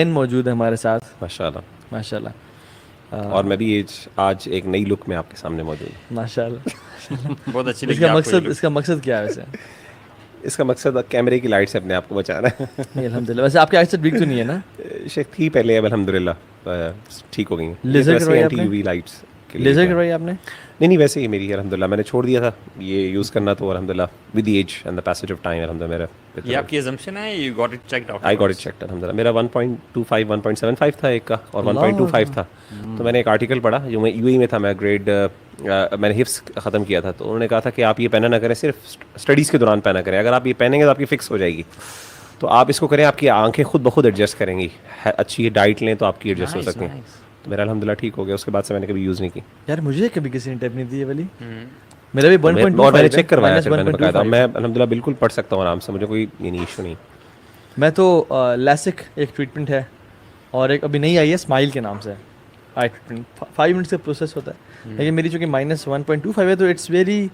موجود ہے ہمارے ساتھ ماشاء اللہ ماشاء اللہ. اور میں بھی آج ایک نئی لک میں آپ کے سامنے موجود ہوں. ماشاء اللہ. بہت اچھی اس کا مقصد کیا ہے ویسے؟ اس کا مقصد کیمرے کی لائٹ سے اپنے آپ کو بچانا ہے. الحمد للہ. ویسے آپ کی آئی سیٹ ویک تو نہیں ہے نا؟ شیخ تھی پہلے، اب الحمد للہ ٹھیک ہو گئی ہیں. لیزر کروائی آپ نے؟ یو وی لائٹس لیزر کروائی آپ نے؟ نہیں ویسے ہی میری الحمد للہ میں نے چھوڑ دیا تھا یہ یوز کرنا، تو الحمد للہ with the age and the passage of time الحمد للہ میرا یہ آپ کی ایزمپشن ہے، you got it checked out? I got it checked الحمد للہ. میرا 1.25 1.75 تھا ایک کا، اور 1.25 تھا. تو میں نے ایک آرٹیکل پڑھا جو میں یو اے میں تھا، میں گریڈ میں نے حفظ ختم کیا تھا، تو انہوں نے کہا تھا کہ آپ یہ پہنا نہ کریں، صرف اسٹڈیز کے دوران پہنا کریں. اگر آپ یہ پہنیں گے تو آپ کی فکس ہو جائے گی. تو آپ اس کو کریں، آپ کی آنکھیں خود بخود ایڈجسٹ کریں گی. اچھی ڈائٹ لیں تو آپ کی ایڈجسٹ ہو سکتی ہیں. تو میرا الحمد للہ ٹھیک ہو گیا. اس کے بعد سے میں نے کبھی یوز نہیں کی. یار مجھے کبھی کسی نے ٹیپ نہیں دی ہے والی. میرا بھی 1.25 اور میں نے چیک کروایا پھر میں نے بتایا تھا. میں الحمد للہ بالکل پڑھ سکتا ہوں آرام سے، مجھے کوئی یعنی ایشو نہیں. میں تو لیسک ایک ٹریٹمنٹ ہے، اور ایک ابھی نہیں آئی ہے اسمائل کے نام سے آئی ٹریٹمنٹ. 5 منٹس کا پروسیس ہوتا ہے، لیکن میری چونکہ -1.25 ہے تو اٹس ویری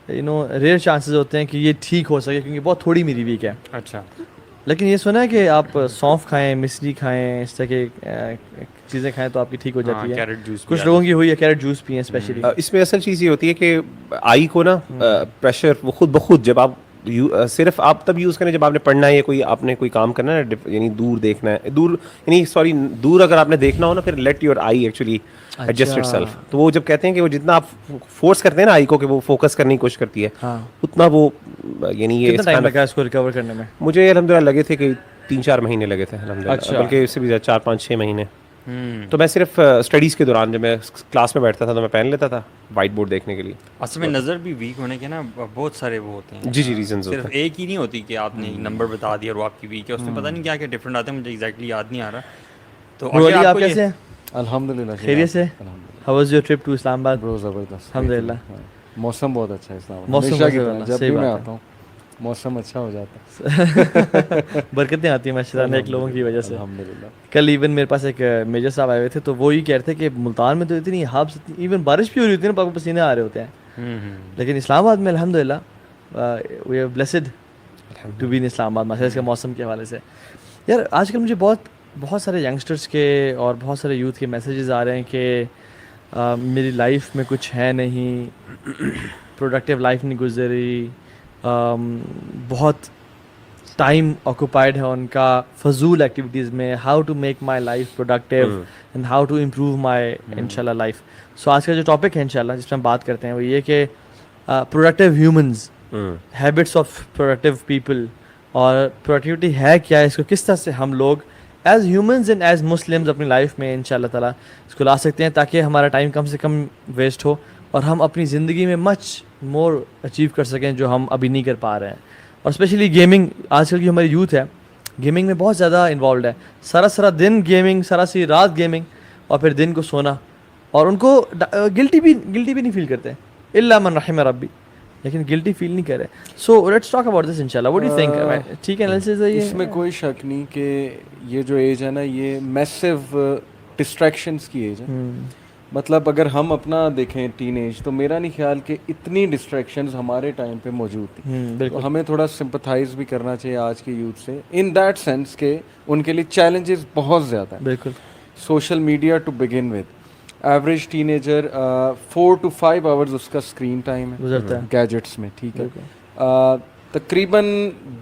ریئر چانسز ہوتے ہیں کہ یہ ٹھیک ہو سکے، کیونکہ بہت تھوڑی میری ویک ہے. اچھا. لیکن یہ سنا ہے کہ آپ سونف کھائیں، مصری کھائیں، اس طرح کے چیزیں کھائیں تو آپ کی ٹھیک ہو جاتی ہے. کیرٹ جوس کچھ لوگوں کی ہوئی ہے، کیرٹ جوس پئیں اسپیشلی. اس میں اصل چیز یہ ہوتی ہے کہ آئی کو نا پریشر وہ خود بخود جب آپ صرف آپ تب یوز کریں جب آپ نے پڑھنا ہے یا کوئی آپ نے کوئی کام کرنا ہے، یعنی دور دیکھنا ہے، دور اگر آپ نے دیکھنا ہو نا، پھر let your I actually adjust it self. تو وہ جب کہتے ہیں کہ وہ جتنا آپ فورس کرتے ہیں نا آئی کو کہ وہ فوکس کرنے کی کوشش کرتی ہے، اتنا وہ یعنی یہ کتنا ٹائم لگا اس کو ریکور کرنے میں؟ مجھے الحمد للہ لگے تھے کہ 3-4 مہینے لگے تھے الحمد للہ، بلکہ اس سے بھی زیادہ 4-5-6 مہینے. تو میں صرف اسٹڈیز کے دوران جب میں کلاس میں بیٹھتا تھا تو میں پہن لیتا تھا وائٹ بورڈ دیکھنے کے لیے. اصل میں نظر بھی ویک ہونے کے نا بہت سارے وہ ہوتے ہیں. جی ریزنز صرف ایک ہی نہیں ہوتی کہ آپ نے نمبر بتا دیا اور وہ آپ کی ویک ہے. اس میں پتہ نہیں کیا کیا ڈفرینٹ آتے ہیں، مجھے ایگزیکٹلی یاد نہیں آ رہا. تو آپ کیسے ہیں؟ الحمد للہ خیریت سے. How was your trip to Islamabad? بہت زبردست الحمد للہ. موسم بہت اچھا ہے اسلام آباد. موسم جب بھی میں آتا ہوں موسم اچھا ہو جاتا ہے. برکتیں آتی ہیں ماشاء اللہ ایک لوگوں کی وجہ سے. الحمدللہ. کل ایون میرے پاس ایک میجر صاحب آئے ہوئے تھے، تو وہ یہ کہہ رہے تھے کہ ملتان میں تو اتنی ہابس، ایون بارش بھی ہو رہی ہوتی ہے نا، پاک پسینے آ رہے ہوتے ہیں، لیکن اسلام آباد میں الحمد للہ we are blessed to be in Islamabad ماشاء اللہ. اس کے موسم کے حوالے سے یار آج کل مجھے بہت سارے ینگسٹرس کے اور بہت سارے یوتھ کے میسیجز آ رہے ہیں کہ میری لائف میں کچھ ہے نہیں، پروڈکٹیو لائف نہیں گزری، بہت ٹائم آکوپائڈ ہے ان کا فضول ایکٹیویٹیز میں. How to make my life productive and how to improve my انشاء اللہ لائف. سو آج کا جو ٹاپک ہے انشاء اللہ جس میں ہم بات کرتے ہیں وہ یہ کہ productive humans, habits of productive people, اور پروڈکٹیوٹی ہے کیا ہے، اس کو کس طرح سے ہم لوگ as humans and as Muslims اپنی لائف میں انشاء اللہ تعالیٰ اس کو لا سکتے ہیں، تاکہ ہمارا ٹائم کم سے کم ویسٹ ہو اور ہم اپنی زندگی میں مچ مور اچیو کر سکیں جو ہم ابھی نہیں کر پا رہے ہیں. اور اسپیشلی گیمنگ، آج کل کی ہماری یوتھ ہے گیمنگ میں بہت زیادہ انوالوڈ ہے. سارا دن گیمنگ، سی رات گیمنگ، اور پھر دن کو سونا. اور ان کو گلٹی بھی نہیں فیل کرتے الا من رحم ربی، لیکن گلٹی فیل نہیں کرے. So let's talk about this انشاءاللہ. What do you think? ٹھیک ہے انالیسس ہے یہ. اس میں کوئی شک نہیں کہ یہ جو ایج ہے نا، یہ میسو ڈسٹریکشنس کی ایج ہے. مطلب اگر ہم اپنا دیکھیں ٹین ایج، تو میرا نہیں خیال کہ اتنی ڈسٹریکشنز ہمارے ٹائم پہ موجود تھیں. تو ہمیں تھوڑا سمپتھائز بھی کرنا چاہیے آج کے یوتھ سے، ان دیٹ سینس کہ ان کے لیے چیلنجز بہت زیادہ ہیں. بالکل. Social media to begin with, average teenager 4 to 5 hours اس کا اسکرین ٹائم ہے گیجٹس میں. ٹھیک ہے، تقریباً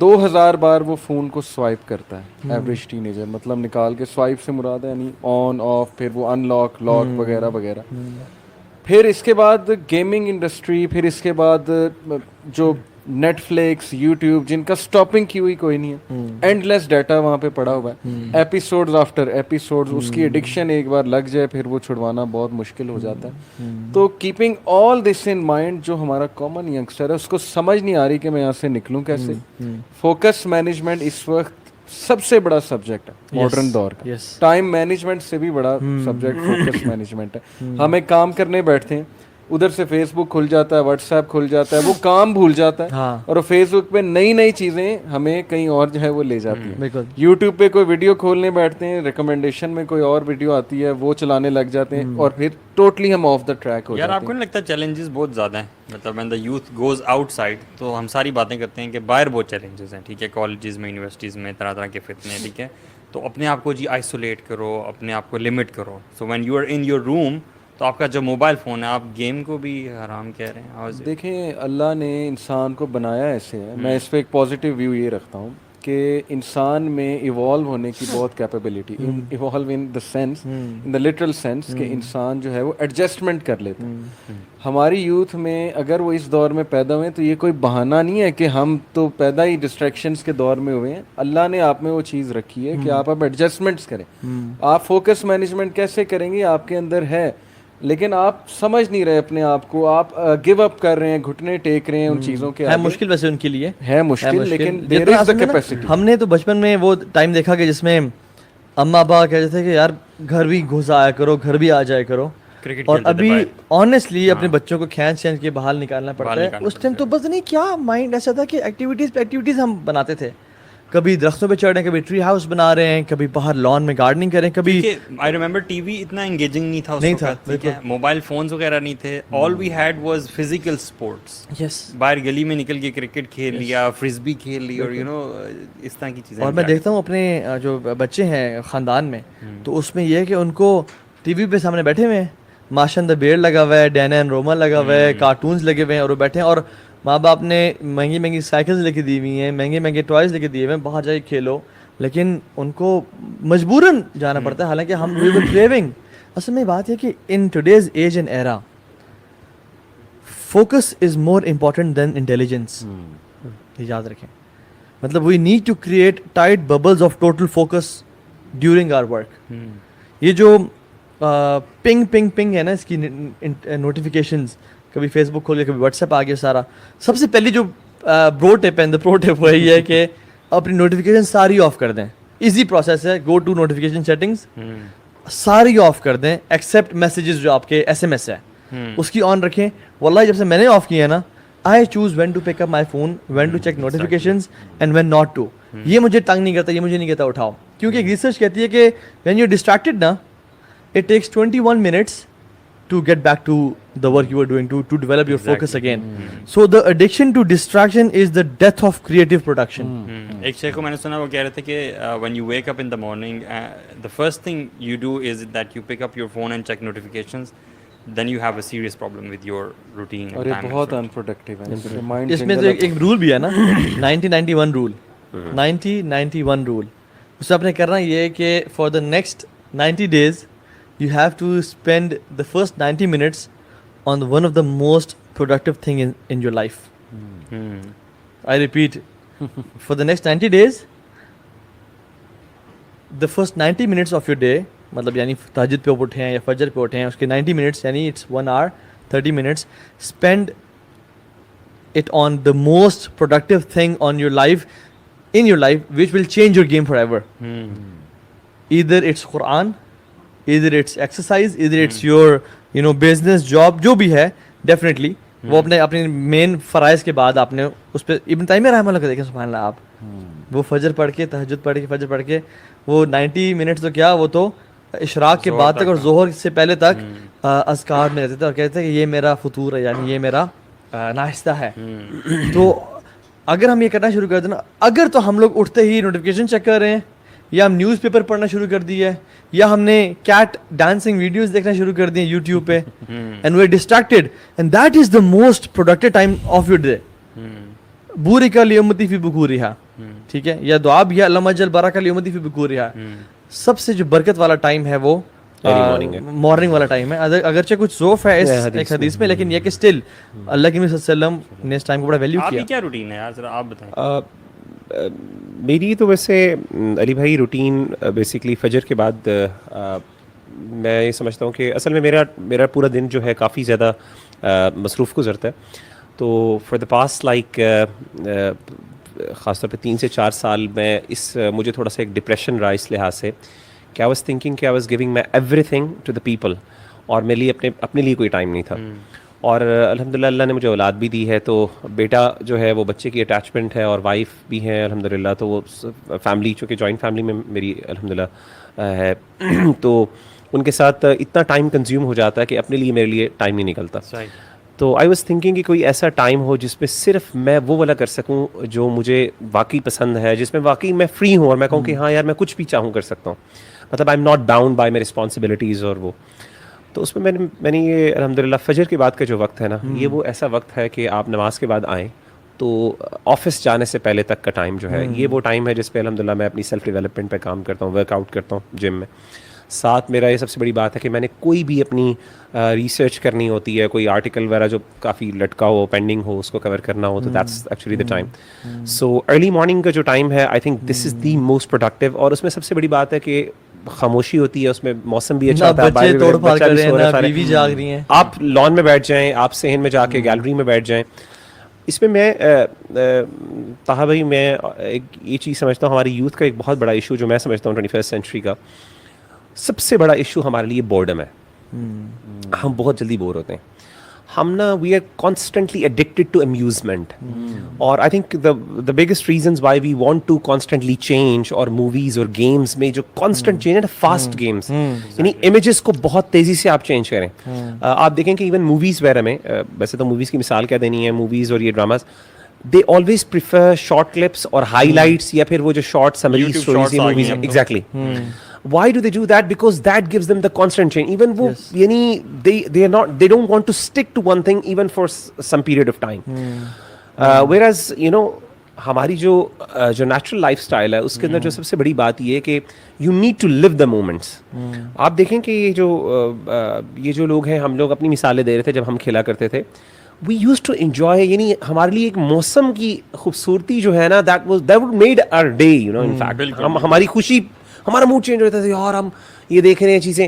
2000 بار وہ فون کو سوائپ کرتا ہے ایوریج ٹین ایجر. مطلب نکال کے سوائپ سے مراد ہے یعنی آن آف، پھر وہ ان لاک وغیرہ وغیرہ. پھر اس کے بعد گیمنگ انڈسٹری، پھر اس کے بعد جو نیٹ فلکس، یوٹیوب، جن کا اسٹاپنگ کی ہوئی کوئی نہیں ہے. اینڈ لیس ڈیٹا وہاں پہ پڑا ہوا ہے، ایپیسوڈز آفٹر ایپیسوڈز. اس کی ایڈکشن ایک بار لگ جائے پھر وہ چھڑوانا بہت مشکل ہو جاتا ہے. تو keeping all this in mind, جو ہمارا کامن ینگسٹر ہے اس کو سمجھ نہیں آ رہی کہ میں یہاں سے نکلوں کیسے. فوکس مینجمنٹ اس وقت سب سے بڑا سبجیکٹ ہے ماڈرن دور کا. ٹائم مینجمنٹ سے بھی بڑا سبجیکٹ فوکس مینجمنٹ ہے. ہم ایک کام کرنے بیٹھتے ہیں، ادھر سے فیس بک کھل جاتا ہے, واٹس ایپ کھل جاتا ہے, وہ کام بھول جاتا ہے, اور وہ فیس بک پہ نئی نئی چیزیں ہمیں کہیں اور جو ہے وہ لے جاتی ہیں. بالکل. یوٹیوب پہ کوئی ویڈیو کھولنے بیٹھتے ہیں, ریکمنڈیشن میں کوئی اور ویڈیو آتی ہے وہ چلانے لگ جاتے ہیں, اور پھر ٹوٹلی ہم آف دا ٹریک ہو یار جاتے آپ کو نہیں لگتا چیلنجز بہت زیادہ ہیں؟ مطلب when the youth goes out side, تو ہم ساری باتیں کرتے ہیں کہ باہر بہت چیلنجز ہیں, ٹھیک ہے, کالجز میں, یونیورسٹیز میں طرح طرح کے فتنے, ٹھیک ہے, تو اپنے آپ کو جی آئسولیٹ کرو, اپنے آپ کو لمٹ کرو. So when you are in your room, تو آپ کا جو موبائل فون ہے, آپ گیم کو بھی حرام کہہ رہے ہیں. دیکھیں اللہ نے انسان کو بنایا ایسے ہے, میں اس پہ ایک پازیٹیو ویو یہ رکھتا ہوں کہ انسان میں ایوالو ہونے کی بہت capability, evolve in the sense, in the literal sense, کہ انسان جو ہے وہ ایڈجسٹمنٹ کر لیتا ہے. ہماری یوتھ میں اگر وہ اس دور میں پیدا ہوئے تو یہ کوئی بہانہ نہیں ہے کہ ہم تو پیدا ہی ڈسٹریکشنز کے دور میں ہوئے ہیں. اللہ نے آپ میں وہ چیز رکھی ہے کہ آپ اب ایڈجسٹمنٹس کریں. آپ فوکس مینجمنٹ کیسے کریں گے, آپ کے اندر ہے, لیکن آپ سمجھ نہیں رہے اپنے آپ کو, آپ گیو اپ کر رہے ہیں, گھٹنے ٹیک رہے ہیں ان چیزوں کے ہے مشکل ویسے ان کے لیے ہے مشکل, لیکن there is the capacity. ہم نے تو بچپن میں وہ ٹائم دیکھا کہ جس میں اما ابا کہتے تھے کہ یار گھر بھی گھس آیا کرو, گھر بھی آ جایا کرو, اور ابھی آنیسٹلی اپنے بچوں کو کھینچ کے باہر نکالنا پڑتا ہے. اس ٹائم تو بس نہیں کیا مائنڈ ایسا تھا کہ ایکٹیویٹیز پہ ایکٹیویٹیز ہم بناتے تھے, کبھی درختوں پہ چڑھ رہے ہیں, کبھی ٹری ہاؤس بنا رہے ہیں, کبھی باہر لان میں گارڈننگ کریں, کبھی آئی ریمبر ٹی وی اتنا انگیجنگ نہیں تھا اس وقت, ٹھیک ہے, موبائل فونز وغیرہ نہیں تھے. All we had was physical sports. Yes, باہر گلی میں نکل کے کرکٹ کھیل لیا, فرسبی کھیل لی, اور یو نو اس طرح کی چیزیں. اور میں دیکھتا ہوں اپنے جو بچے ہیں خاندان میں, تو اس میں یہ ہے کہ ان کو ٹی وی پہ سامنے بیٹھے ہوئے ہیں, ماشاء اللہ بیڑ لگا ہوا ہے, ڈینا اینڈ روما لگا ہوا ہے, کارٹونز لگے ہوئے ہیں, اور وہ بیٹھے ہیں, اور ماں باپ نے مہنگی مہنگی سائیکلز لے کے دی ہوئی ہیں, مہنگے مہنگے ٹوائز لے کے دیے ہوئے ہیں, باہر جا کے کھیلو, لیکن ان کو مجبوراً جانا پڑتا ہے. حالانکہ ہم وی ور کریونگ. اصل میں بات ہے کہ in today's age and era focus is more important than intelligence. یاد رکھیں, مطلب we need to create tight bubbles of total focus during our work. یہ جو پنگ پنگ پنگ ہے نا اس کی نوٹیفیکیشنز, کبھی فیس بک کھول کے کبھی واٹس ایپ آ گیا سارا, سب سے پہلی جو برو ٹپ ہے, پرو ٹپ وہ یہی ہے کہ اپنی نوٹیفیکیشن ساری آف کر دیں. ایزی پروسیس ہے, گو ٹو نوٹیفیکیشن سیٹنگس, ساری آف کر دیں ایکسیپٹ میسیجز جو آپ کے ایس ایم ایس ہے اس کی آن رکھیں. واللہ جب سے میں نے آف کیا ہے نا, I choose when to pick up my phone, when to check notifications and when not to. یہ مجھے تنگ نہیں کرتا, یہ مجھے نہیں کہتا اٹھاؤ, کیونکہ ایک ریسرچ کہتی ہے کہ وین یو ڈسٹریکٹڈ نا, it takes 21 minutes to get back to the work you were doing, to develop your focus again. So the addiction to distraction is the death of creative production. ایک شیخ کو میں نے سنا, وہ کہہ رہے تھے کہ when you wake up in the morning, the first thing you do is that you pick up your phone and check notifications, then you have a serious problem with your routine. اور یہ بہت unproductive ہے. اس میں تو ایک role بھی ہے نا, 90-91 rule. 90-91 rule. اس سے آپ نے کرنا یہ ہے کہ for the next 90 days you have to spend the first 90 minutes on one of the most productive thing in your life. I repeat, for the next 90 days, the first 90 minutes of your day, مطلب یعنی تہجد پہ اٹھے ہیں یا فجر پہ اٹھے ہیں, اس کے 90 minutes یعنی it's 1 hour 30 minutes, spend it on the most productive thing on your life, in your life, which will change your game forever. Either it's Quran, either it's exercise, either it's your you know business, job, جو بھی ہے, definitely وہ اپنے مین فرائض کے بعد آپ نے اس پہ. ابن تیمیہ رحمہ اللہ کا دیکھیں, سبحان اللہ, آپ وہ فجر پڑھ کے, تہجد پڑھ کے, فجر پڑھ کے, وہ 90 منٹس تو کیا, وہ تو اشراق کے بعد تک اور ظہر سے پہلے تک اذکار میں رہتے تھے, اور کہتے تھے کہ یہ میرا فطور ہے, یعنی یہ میرا ناشتہ ہے. تو اگر ہم یہ کرنا شروع کر دیں نا, اگر تو ہم لوگ اٹھتے ہی نوٹیفیکیشن چیک کر رہے ہیں, یا ہم نیوز پیپر پڑھنا شروع کر دی ہے, یا ہم نے کیٹ ڈانسنگ ویڈیوز دیکھنا شروع کر دی ہیں یوٹیوب پہ, and we are distracted, and that is the most productive time of your day. بورکا لیومتی فی بکورہا, ٹھیک ہے, یا دعا بھی ہے اللہ مجل برکہ لیومتی فی بکورہا. سب سے جو برکت والا ٹائم ہے وہ مارننگ والا ٹائم ہے. اگرچہ کچھ ضعف ہے اس ایک حدیث میں, لیکن یہ کہ اسٹل اللہ کے نبی صلی اللہ علیہ وسلم نے اس ٹائم کو بڑا ویلیو کیا. آپ کی کیا روٹین ہے یار, ذرا آپ بتائیں. میری تو ویسے علی بھائی روٹین بیسکلی فجر کے بعد میں یہ سمجھتا ہوں کہ اصل میں میرا پورا دن جو ہے کافی زیادہ مصروف گزرتا ہے. تو فار دا پاسٹ لائک خاص طور پہ 3 سے 4 سال میں مجھے تھوڑا سا ایک ڈپریشن رہا اس لحاظ سے کہ آئی واز تھنکنگ کہ I was giving my everything to the people, اور میرے لیے اپنے لیے کوئی ٹائم نہیں تھا. اور الحمدللہ اللہ نے مجھے اولاد بھی دی ہے, تو بیٹا جو ہے وہ بچے کی اٹیچمنٹ ہے, اور وائف بھی ہے الحمدللہ. تو وہ فیملی چونکہ جوائنٹ فیملی میں میری الحمدللہ ہے, تو ان کے ساتھ اتنا ٹائم کنزیوم ہو جاتا ہے کہ اپنے لیے میرے لیے ٹائم نہیں نکلتا. تو آئی واز تھنکنگ کہ کوئی ایسا ٹائم ہو جس میں صرف میں وہ والا کر سکوں جو مجھے واقعی پسند ہے, جس میں واقعی میں فری ہوں اور میں کہوں کہ ہاں یار میں کچھ بھی چاہوں کر سکتا ہوں, مطلب I am not bound by my responsibilities. اور وہ تو اس میں میں نے یہ الحمدللہ فجر کے بعد کا جو وقت ہے نا, یہ وہ ایسا وقت ہے کہ آپ نماز کے بعد آئیں تو آفس جانے سے پہلے تک کا ٹائم جو ہے, یہ وہ ٹائم ہے جس پہ الحمدللہ میں اپنی سیلف ڈیولپمنٹ پہ کام کرتا ہوں, ورک آؤٹ کرتا ہوں جم میں. ساتھ میرا یہ سب سے بڑی بات ہے کہ میں نے کوئی بھی اپنی ریسرچ کرنی ہوتی ہے, کوئی آرٹیکل وغیرہ جو کافی لٹکا ہو, پینڈنگ ہو, اس کو کور کرنا ہو, تو that's actually the time. So early morning کا جو ٹائم ہے, I think this is the most productive. اور اس میں سب سے بڑی بات ہے کہ خاموشی ہوتی ہے, اس میں موسم بھی اچھا ہوتا ہے, بیوی جاگ رہی ہیں, آپ لان میں بیٹھ جائیں, آپ صحن میں جا کے گیلری میں بیٹھ جائیں. اس میں طاہا بھائی میں ایک یہ چیز سمجھتا ہوں, ہماری یوتھ کا ایک بہت بڑا ایشو جو میں سمجھتا ہوں 21st سینچری کا سب سے بڑا ایشو ہمارے لیے بورڈم ہے. ہم بہت جلدی بور ہوتے ہیں. ہم نا we are constantly addicted to amusement, اور I think the biggest reasons why we want to constantly change, اور موویز اور گیمز میں جو کانسٹنٹ چینج ہے, فاسٹ گیمز, یعنی امیجز کو بہت تیزی سے آپ چینج کریں. آپ دیکھیں کہ ایون موویز وغیرہ میں, ویسے تو موویز کی مثال کیا دینی ہے, موویز اور یہ dramas they always prefer short clips or highlights یا پھر وہ جو short summary stories یا movies ہیں. Exactly. Why do they do that? Because that gives them the constant change. Even وہ یعنی they don't want to stick to one thing even for some period of time. Whereas you know ہماری جو natural life style ہے اس کے اندر جو سب سے بڑی بات یہ ہے کہ you need to live the moments. آپ دیکھیں کہ یہ جو لوگ ہیں, ہم لوگ اپنی مثالیں دے رہے تھے جب ہم کھیلا کرتے تھے, وی یوز ٹو انجوائے, یعنی ہمارے لیے ایک موسم کی خوبصورتی جو ہے نا, that would made our day, you know. In fact ہماری خوشی, ہمارا موڈ چینج ہوتا تھا, یار ہم یہ دیکھ رہے ہیں چیزیں.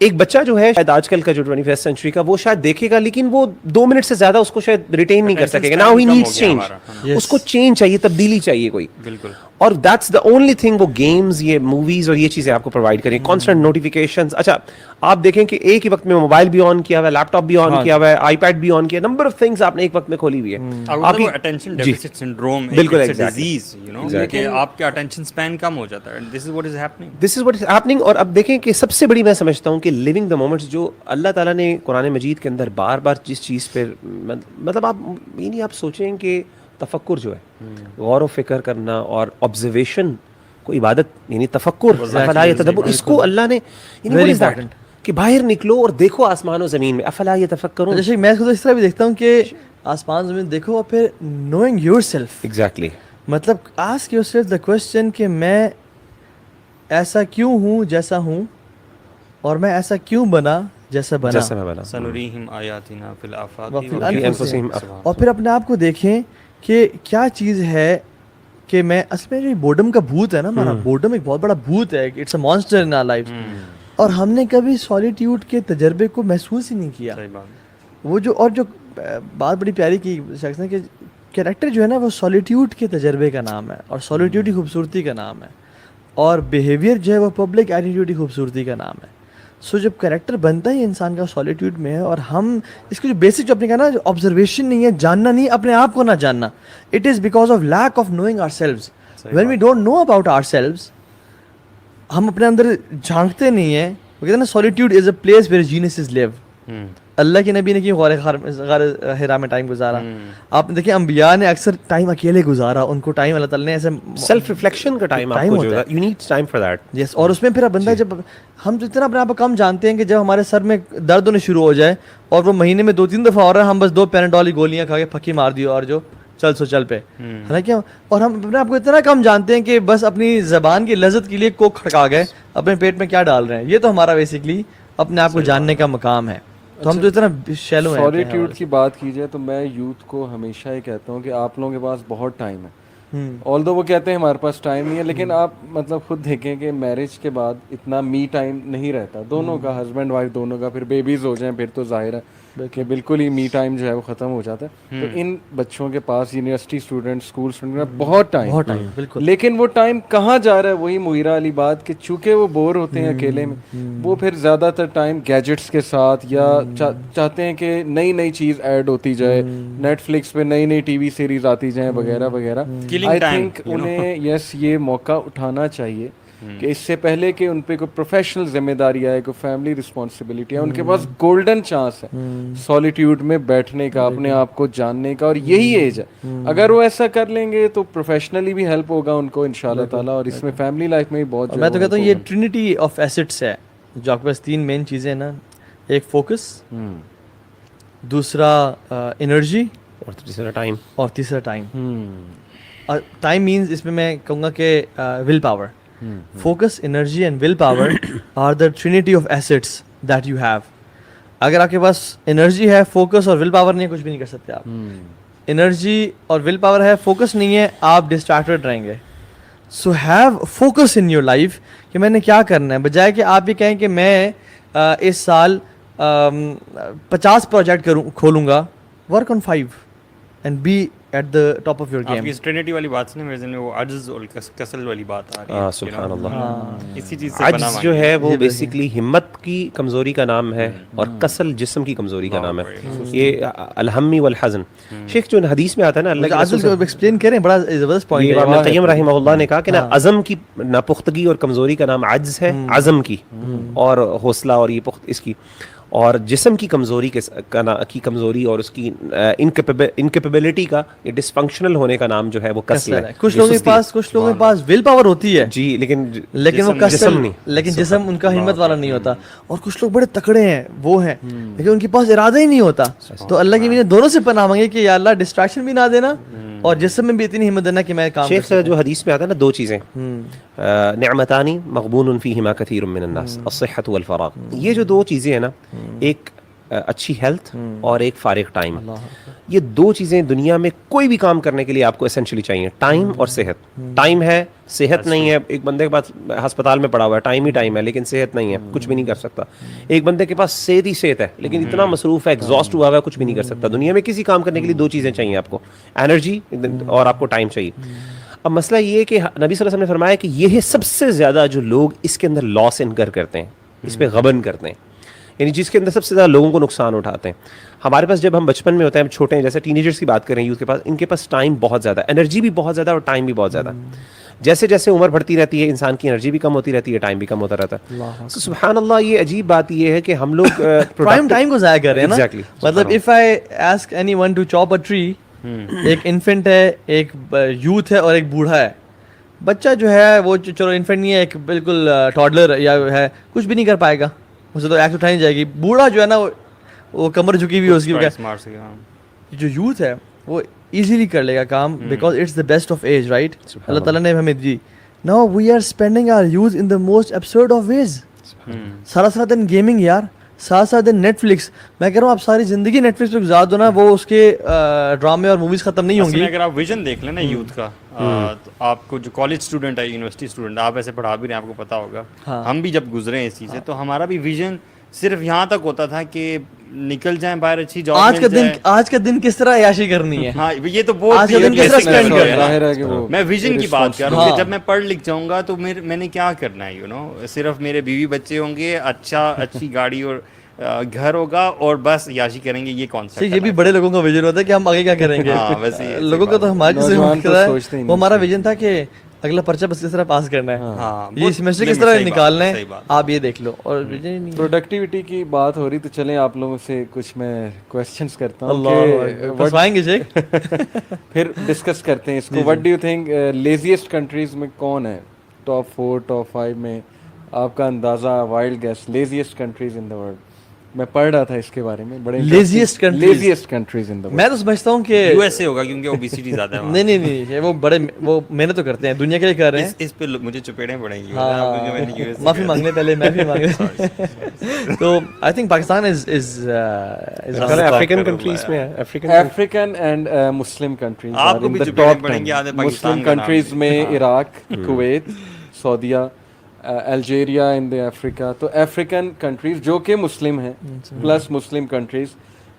ایک بچہ جو ہے شاید آج کل کا جو 21st سینچری کا, وہ شاید دیکھے گا لیکن وہ 2 منٹ سے زیادہ اس کو شاید ریٹین نہیں کر سکے گا. ناؤ ہی نیڈس چینج, اس کو چینج چاہیے, تبدیلی چاہیے کوئی. بالکل. اور دیٹس دا اونلی تھنگ وہ گیمز, یہ موویز اور یہ چیزیں آپ کو پرووائڈ کریں. Constant notifications. اچھا آپ دیکھیں کہ ایک ہی وقت میں موبائل بھی آن کیا ہوا ہے, لیپ ٹاپ بھی آن کیا ہوا ہے, آئی پیڈ بھی آن کیا, نمبر آف تھنگز آپ نے ایک وقت میں کھولی ہوئی ہے. آپ کی اٹینشن ڈیفیسٹ سنڈروم, بالکل ڈیزیز, یو نو, کہ آپ کا اٹینشن سپین کم ہو جاتا ہے. دس از واٹ از ہیپننگ. اور اب دیکھیں کہ سب سے بڑی میں سمجھتا ہوں کہ لیونگ دا مومنٹس جو اللہ تعالیٰ نے قرآن مجید کے اندر بار بار جس چیز پہ, مطلب آپ یعنی آپ سوچیں کہ تفکر جو ہے, غور و فکر کرنا اور آبزرویشن کو عبادت, یعنی تفکر, افلا یتدبر, اس کو اللہ نے کہ باہر نکلو اور دیکھو آسمان و زمین میں, افلا یتفکرون. جیسے میں اس کو اس طرح بھی دیکھتا ہوں کہ آسمان زمین دیکھو اور پھر نوئنگ یور سیلف. ایگزیکٹلی. مطلب ask your self the question کہ میں ایسا کیوں ہوں جیسا ہوں, اور میں ایسا کیوں بنا جیسا بنا. سنریہم آیاتنا فی الآفاق وفی انفسہم. اور پھر اپنے آپ کو دیکھیں کہ کیا چیز ہے کہ میں اصل میں جو بورڈم کا بھوت ہے نا, ہمارا بورڈم ایک بہت بڑا بھوت ہے, it's a monster in our life, اور ہم نے کبھی سولیٹیوڈ کے تجربے کو محسوس ہی نہیں کیا. وہ جو اور جو بات بڑی پیاری کی شخص نے کہ کریکٹر جو ہے نا وہ سولیٹیوڈ کے تجربے کا نام ہے, اور سولیٹیوڈ کی خوبصورتی کا نام ہے, اور بیہیویئر جو ہے وہ پبلک ایٹیٹیوڈ کی خوبصورتی کا نام ہے. سو جب کریکٹر بنتا ہے انسان کا سولیٹیوڈ میں ہے, اور ہم اس کی جو بیسک جو اپنے کہنا جو آبزرویشن نہیں ہے, جاننا نہیں, اپنے آپ کو نہ جاننا, it is because of lack of knowing our selves. When we don't know about our selves, ہم اپنے اندر جھانکتے نہیں ہیں. وہ کہتے ہیں نا سولیٹیوڈ از اے پلیس ویئر جینیسز لیو. اللہ کے نبی نے کیوں غار حرا میں ٹائم گزارا. آپ نے دیکھیں انبیاء نے اکثر ٹائم اکیلے گزارا, ان کو ٹائم اللہ تعالیٰ نے ایسے سیلف ریفلیکشن کا ٹائم آپ کو جو ہے, you need time for that. Yes. اور اس میں پھر بندہ جب ہم اتنا اپنے آپ کو کم جانتے ہیں کہ جب ہمارے سر میں درد ہونے شروع ہو جائے, اور وہ مہینے میں 2-3 دفعہ ہو رہا ہے, ہم بس 2 پیناڈول کی گولیاں کھا کے پھکی مار دیو اور جو چل سو چل پہ, حالانکہ اور ہم اپنے آپ کو اتنا کم جانتے ہیں کہ بس اپنی زبان کی لذت کے لیے کوک کھڑکا گئے, اپنے پیٹ میں کیا ڈال رہے ہیں. یہ تو ہمارا بیسکلی اپنے آپ کو جاننے کا مقام ہے. تو ہم تو اتنا شیلو ہیں. سولیٹیوڈ کی بات کی جائے تو میں یوتھ کو ہمیشہ یہ کہتا ہوں کہ آپ لوگوں کے پاس بہت ٹائم ہے. آلدو وہ کہتے ہیں ہمارے پاس ٹائم نہیں ہے, لیکن آپ مطلب خود دیکھیں کہ میرج کے بعد اتنا می ٹائم نہیں رہتا دونوں کا, ہسبینڈ وائف دونوں کا. پھر بیبیز ہو جائیں پھر تو ظاہر ہے کہ بالکل ہی می ٹائم جو ہے وہ ختم ہو جاتا ہے. تو ان بچوں کے پاس یونیورسٹی اسٹوڈنٹ اسکول اسٹوڈنٹ بہت ٹائم بالکل. لیکن وہ ٹائم کہاں جا رہا ہے؟ وہی مغیرہ والی بات کہ چونکہ وہ بور ہوتے ہیں اکیلے میں, وہ پھر زیادہ تر ٹائم گیجٹس کے ساتھ یا چاہتے ہیں کہ نئی نئی چیز ایڈ ہوتی جائے, نیٹ فلکس پہ نئی نئی ٹی وی سیریز آتی جائیں وغیرہ وغیرہ. آئی تھنک انہیں یس یہ موقع اٹھانا چاہیے کہ اس سے پہلے کہ ان پہ کوئی پروفیشنل ذمہ داری آئے, کوئی فیملی رسپانسبلٹی ہے, ان کے پاس گولڈن چانس ہے سالیٹیوڈ میں بیٹھنے کا, اپنے آپ کو جاننے کا, اور یہی ایج ہے. اگر وہ ایسا کر لیں گے تو پروفیشنلی بھی ہیلپ ہوگا ان کو انشاءاللہ تعالیٰ, اور اس میں فیملی لائف میں بھی بہت. میں تو کہتا ہوں یہ ٹرینٹی آف ایسٹس ہے جو آپ کے پاس 3 مین چیزیں ہیں نا, ایک فوکس, دوسرا انرجی, اور تیسرا ٹائم. ٹائم مینز اس میں میں کہوں گا کہ will power. Focus, energy and will power are the trinity of assets that you have. اگر آپ کے پاس انرجی ہے, فوکس اور ول پاور نہیں ہے, کچھ بھی نہیں کر سکتے آپ. انرجی اور ول پاور ہے, فوکس نہیں ہے, آپ ڈسٹریکٹڈ رہیں گے. So have focus in your life کہ میں نے کیا کرنا ہے, بجائے کہ آپ یہ کہیں کہ میں اس سال 50 پروجیکٹ کھولوں گا. Work on 5 and be at the top of your game. آپ کی ٹرینٹی والی بات سے میرے ذہن میں وہ عجز اور کسل والی بات آ رہی ہے. سبحان اللہ. اسی چیز سے عجز جو ہے وہ بیسیکلی ہمت کی کمزوری کا نام ہے, اور کسل جسم کی کمزوری کا نام ہے. یہ الہمی والحزن. شیخ جو حدیث میں آتا ہے نا, اللہ کے عجز کو ایکسپلین کریں, بڑا زبردست پوائنٹ ہے. ابن القیم رحمہ اللہ نے کہا کہ نا عزم کی ناپختگی اور کمزوری کا نام عجز ہے, عزم کی, اور حوصلہ اور یہ اس کی, اور جسم کی کمزوری کی کمزوری اور اس کی انکیپیبلٹی کا, یہ ڈسفنکشنل ہونے کا نام جو ہے وہ کسل ہے. کچھ لوگوں کے پاس ول پاور ہوتی ہے جی, لیکن وہ کسل نہیں, لیکن جسم ان کا ہمت والا نہیں ہوتا. اور کچھ لوگ بڑے تکڑے ہیں, وہ ہیں, لیکن ان کے پاس ارادہ ہی نہیں ہوتا. تو اللہ کی دونوں سے پناہ مانگے کہ یا اللہ ڈسٹریکشن بھی نہ دینا, اور جسم میں بھی اتنی ہمت دینا کہ میں کام. شیخ جو حدیث میں آتا ہے نا, 2 چیزیں, نعمتانی مغبون فیہما کثیر من الناس, الصحۃ والفراغ. یہ جو 2 چیزیں ہیں نا, ایک اچھی ہیلتھ اور ایک فارغ ٹائم, یہ 2 چیزیں دنیا میں کوئی بھی کام کرنے کے لیے آپ کو اسینشلی چاہیے. ٹائم اور صحت. ٹائم ہے, صحت نہیں ہے. ایک بندے کے پاس ہسپتال میں پڑا ہوا ہے, ٹائم ہی ٹائم ہے, لیکن صحت نہیں ہے, کچھ بھی نہیں کر سکتا. ایک بندے کے پاس صحت ہی صحت ہے, لیکن اتنا مصروف ہے, ایگزاسٹ ہوا ہوا ہے, کچھ بھی نہیں کر سکتا. دنیا میں کسی کام کرنے کے لیے 2 چیزیں چاہیے آپ کو, انرجی اور آپ کو ٹائم چاہیے. اب مسئلہ یہ ہے کہ نبی صلی اللہ علیہ وسلم نے فرمایا کہ یہ سب سے زیادہ جو لوگ اس کے اندر لاس انکر کرتے ہیں, اس پہ غبن کرتے ہیں, یعنی جس کے اندر سب سے زیادہ لوگوں کو نقصان اٹھاتے ہیں. ہمارے پاس جب ہم بچپن میں ہوتے ہیں, چھوٹے ہیں, جیسے ٹین ایجرس کی بات کریں, یوتھ کے پاس, ان کے پاس ٹائم بہت زیادہ ہے, انرجی بھی بہت زیادہ اور ٹائم بھی بہت زیادہ. جیسے جیسے عمر بڑھتی رہتی ہے, انسان کی انرجی بھی کم ہوتی رہتی ہے, ٹائم بھی کم ہوتا رہتا ہے. سبحان اللہ, یہ عجیب بات یہ ہے کہ ہم لوگ پرائم ٹائم کو ضائع کر رہے ہیں نا. مطلب if I ask anyone to chop a tree, ایک انفنٹ ہے, ایک یوتھ ہے, اور ایک بوڑھا ہے. بچہ جو ہے وہ چلو انفنٹ نہیں ہے, ایک بالکل ٹاڈلر یا ہے, کچھ بھی نہیں کر پائے گا, اسے تو ایکٹ اٹھانی جائے گی. بوڑھا جو ہے نا وہ کمر جھکی ہوئی, اس کی جو یوتھ ہے وہ ایزیلی کر لے گا کام, because it's the best of age, right. اللہ تعالیٰ نے ہمیں دی. Now we are spending our youth in the most absurd of ways. سارا دن گیمنگ یار, سارا دن نیٹ فلکس. میں کہہ رہا ہوں آپ ساری زندگی نیٹ فلکس پہ گزار دو نا, وہ اس کے ڈرامے اور موویز ختم نہیں ہوں گی. اگر آپ ویژن دیکھ لیں نا یوتھ کا, تو آپ کو جو کالج اسٹوڈنٹ ہے, یونیورسٹی اسٹوڈنٹ, آپ ایسے پڑھا بھی رہے ہیں, آپ کو پتا ہوگا, ہم بھی جب گزرے ہیں اس چیز سے, تو ہمارا بھی ویژن صرف یہاں تک ہوتا تھا کہ نکل جائیں باہر, اچھی جاب. آج کا دن کس طرح عیاشی کرنی ہے, ہاں یہ تو بہت میں ویژن کی بات کر رہا ہوں کہ جب میں پڑھ لکھ جاؤں گا تو میں نے کیا کرنا ہے, یو نو, صرف میرے بیوی بچے ہوں گے, اچھی گاڑی اور گھر ہوگا, اور بس عیاشی کریں گے. یہ کانسیپٹ یہ بھی بڑے لوگوں کا ویژن ہوتا ہے کہ ہم آگے کیا کریں گے. لوگوں کا تو ہمارے وہ ہمارا ویژن تھا کہ اگلا پرچہ بس کس طرح پاس کرنا ہے, یہ سیمسٹر کس طرح نکالنا ہے, آپ یہ دیکھ لو. اور پروڈکٹیوٹی کی بات ہو رہی, تو چلیں آپ لوگوں سے کچھ میں کوسچنس کرتا ہوں, پھر ڈسکس کرتے ہیں اس کو. What do you think laziest countries میں کون ہے, ٹاپ 4 ٹاپ 5 میں آپ کا اندازہ, wild guess, laziest countries in the world. میں پڑھ رہا تھا اس کے بارے میں, بڑے لیزیسٹ کنٹریز ان دا ورلڈ. میں تو سمجھتا ہوں کہ یو ایس اے ہوگا, کیونکہ اوبیسٹی زیادہ ہے. نہیں, وہ بڑے وہ محنت تو کرتے ہیں, دنیا کے لیے کر رہے ہیں. اس پہ مجھے چپیڑیں پڑیں گی, معافی مانگ لیں پہلے, میں بھی مانگ لیں. تو I think Pakistan is African countries میں ہے, افریقن اینڈ مسلم کنٹریز. آپ کو بھی چپیڑیں پڑیں گی. مسلم کنٹریز میں عراق, کویت, سعودیہ, الجیریا ان دا افریقہ. تو افریقن کنٹریز جو کہ مسلم ہیں, plus Muslim countries,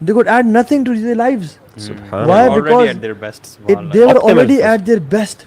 they could add nothing to their lives why because at their best they were already at their best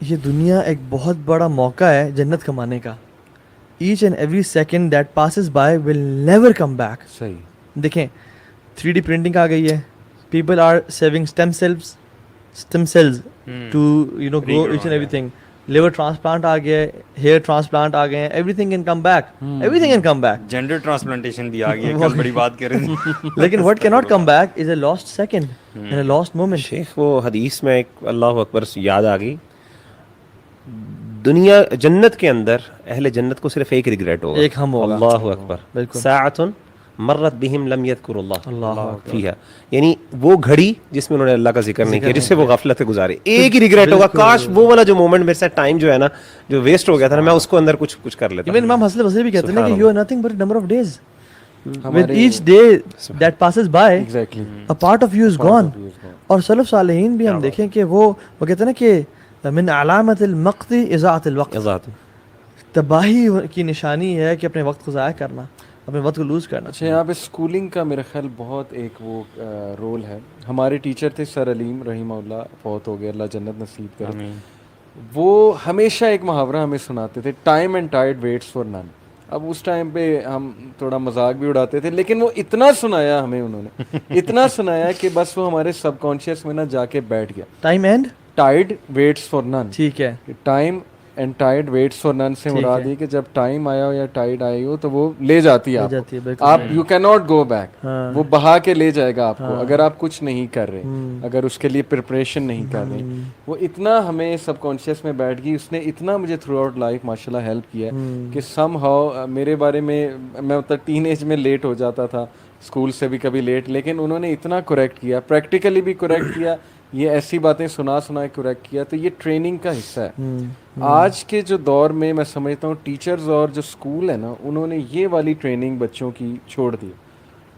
یہ دنیا ایک بہت بڑا موقع ہے جنت کمانے کا. Each and every second that passes by will never come back. صحیح. دیکھیں 3D پرنٹنگ آ گئی ہے. People are saving stem cells to you know grow each and everything. Liver transplant آ گیا ہے, ہیئر ٹرانسپلانٹ آ گئے ہیں. Everything can come back, everything can come back. Gender transplantation بھی آ گئی ہے, کل بڑی بات کر رہے تھے. لیکن وٹ کی not come back is a last second and a last moment. شیخ وہ حدیث میں ایک اللہ اکبر یاد آ گئی, دنیا جنت کے اندر اہل جنت کو صرف ایک ریگریٹ ہوگا, ایک ہم ہوگا. اللہ اکبر. بالکل. ساعۃ مرت بہم لم یذکر اللہ اللہ فیہا, یعنی وہ گھڑی جس میں انہوں نے اللہ کا ذکر نہیں کیا, جس سے وہ غفلت سے گزارے. ایک ہی ریگریٹ ہوگا, کاش وہ والا جو مومنٹ میرے ساتھ ٹائم جو ہے نا جو ویسٹ ہو گیا تھا نا, میں اس کو اندر کچھ کر لیتا. ایون امام حسن بصری بھی کہتے ہیں کہ you are nothing but number of days. With each day that passes by, Exactly. a part of you is gone. اور سلف صالحین بھی ہم دیکھیں کہ وہ کہتے ہیں نا کہ من علامت المقت اضاعت الوقت. تباہی کی نشانی ہے کہ اپنے وقت کو ضائع کرنا, اپنے وقت کو لوز کرنا. اچھا, یہاں پہ اسکولنگ کا میرا خیال بہت ایک وہ رول ہے. ہمارے ٹیچر تھے سر علیم رحمہ اللہ, فوت ہو گئے, اللہ جنت نصیب کرے. وہ ہمیشہ ایک محاورہ ہمیں سناتے تھے, time and tied waits for نن. اب اس ٹائم پہ ہم تھوڑا مذاق بھی اڑاتے تھے, لیکن وہ اتنا سنایا ہمیں, انہوں نے اتنا سنایا کہ بس وہ ہمارے سب کانشیس میں نا جا کے بیٹھ گیا. Time and tied waits for نن. ٹھیک ہے, time and tied waits for نن سے مراد یہ کہ جب ٹائم آیا ہو یا ٹائڈ آئی ہو تو وہ لے جاتی ہے آپ, you can not go back. وہ بہا کے لے جائے گا آپ کو اگر آپ کچھ نہیں کر رہے, اگر اس کے لیے پریپریشن نہیں کر رہے. وہ اتنا ہمیں سب کانشیس میں بیٹھ گئی, اس نے اتنا مجھے تھرو آؤٹ لائف ماشاء اللہ ہیلپ کیا کہ سم ہاؤ میرے بارے میں مطلب ٹین ایج میں لیٹ ہو جاتا تھا, اسکول سے بھی کبھی لیٹ, لیکن انہوں نے اتنا کریکٹ کیا, پریکٹیکلی بھی کریکٹ کیا, یہ ایسی باتیں سنا کریکٹ کیا. تو یہ ٹریننگ کا حصہ ہے. آج کے جو دور میں میں سمجھتا ہوں ٹیچرز اور جو اسکول ہے نا, انہوں نے یہ والی ٹریننگ بچوں کی چھوڑ دی,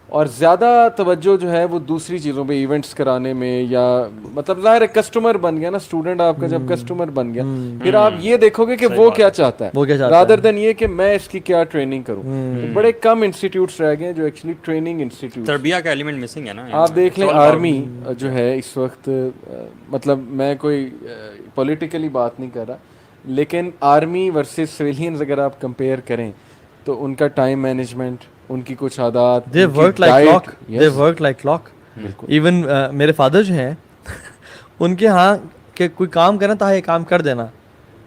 اور زیادہ توجہ جو ہے وہ دوسری چیزوں پہ, ایونٹس کرانے میں, یا مطلب ظاہر ہے کسٹمر بن گیا نا اسٹوڈنٹ آپ کا, جب کسٹمر بن گیا پھر آپ یہ دیکھو گے کہ وہ کیا چاہتا ہے رادر دین یہ کہ میں اس کی کیا ٹریننگ کروں. بڑے کم انسٹیٹیوٹس رہ گئے جو ایکچولی ٹریننگ انسٹیٹیوٹ. تربیہ کا ایلیمنٹ مسنگ ہے نا. آپ دیکھ لیں آرمی جو ہے اس وقت, مطلب میں کوئی پولیٹیکلی بات نہیں کر رہا, لیکن آرمی ورسز سویلینز اگر آپ کمپیئر کریں تو ان کا ٹائم مینجمنٹ, ان کی کچھ عادات, they work like clock. Even میرے فادر جو ہیں ان کے ہاں کہ کوئی کام کرنا تھا, یہ کام کر دینا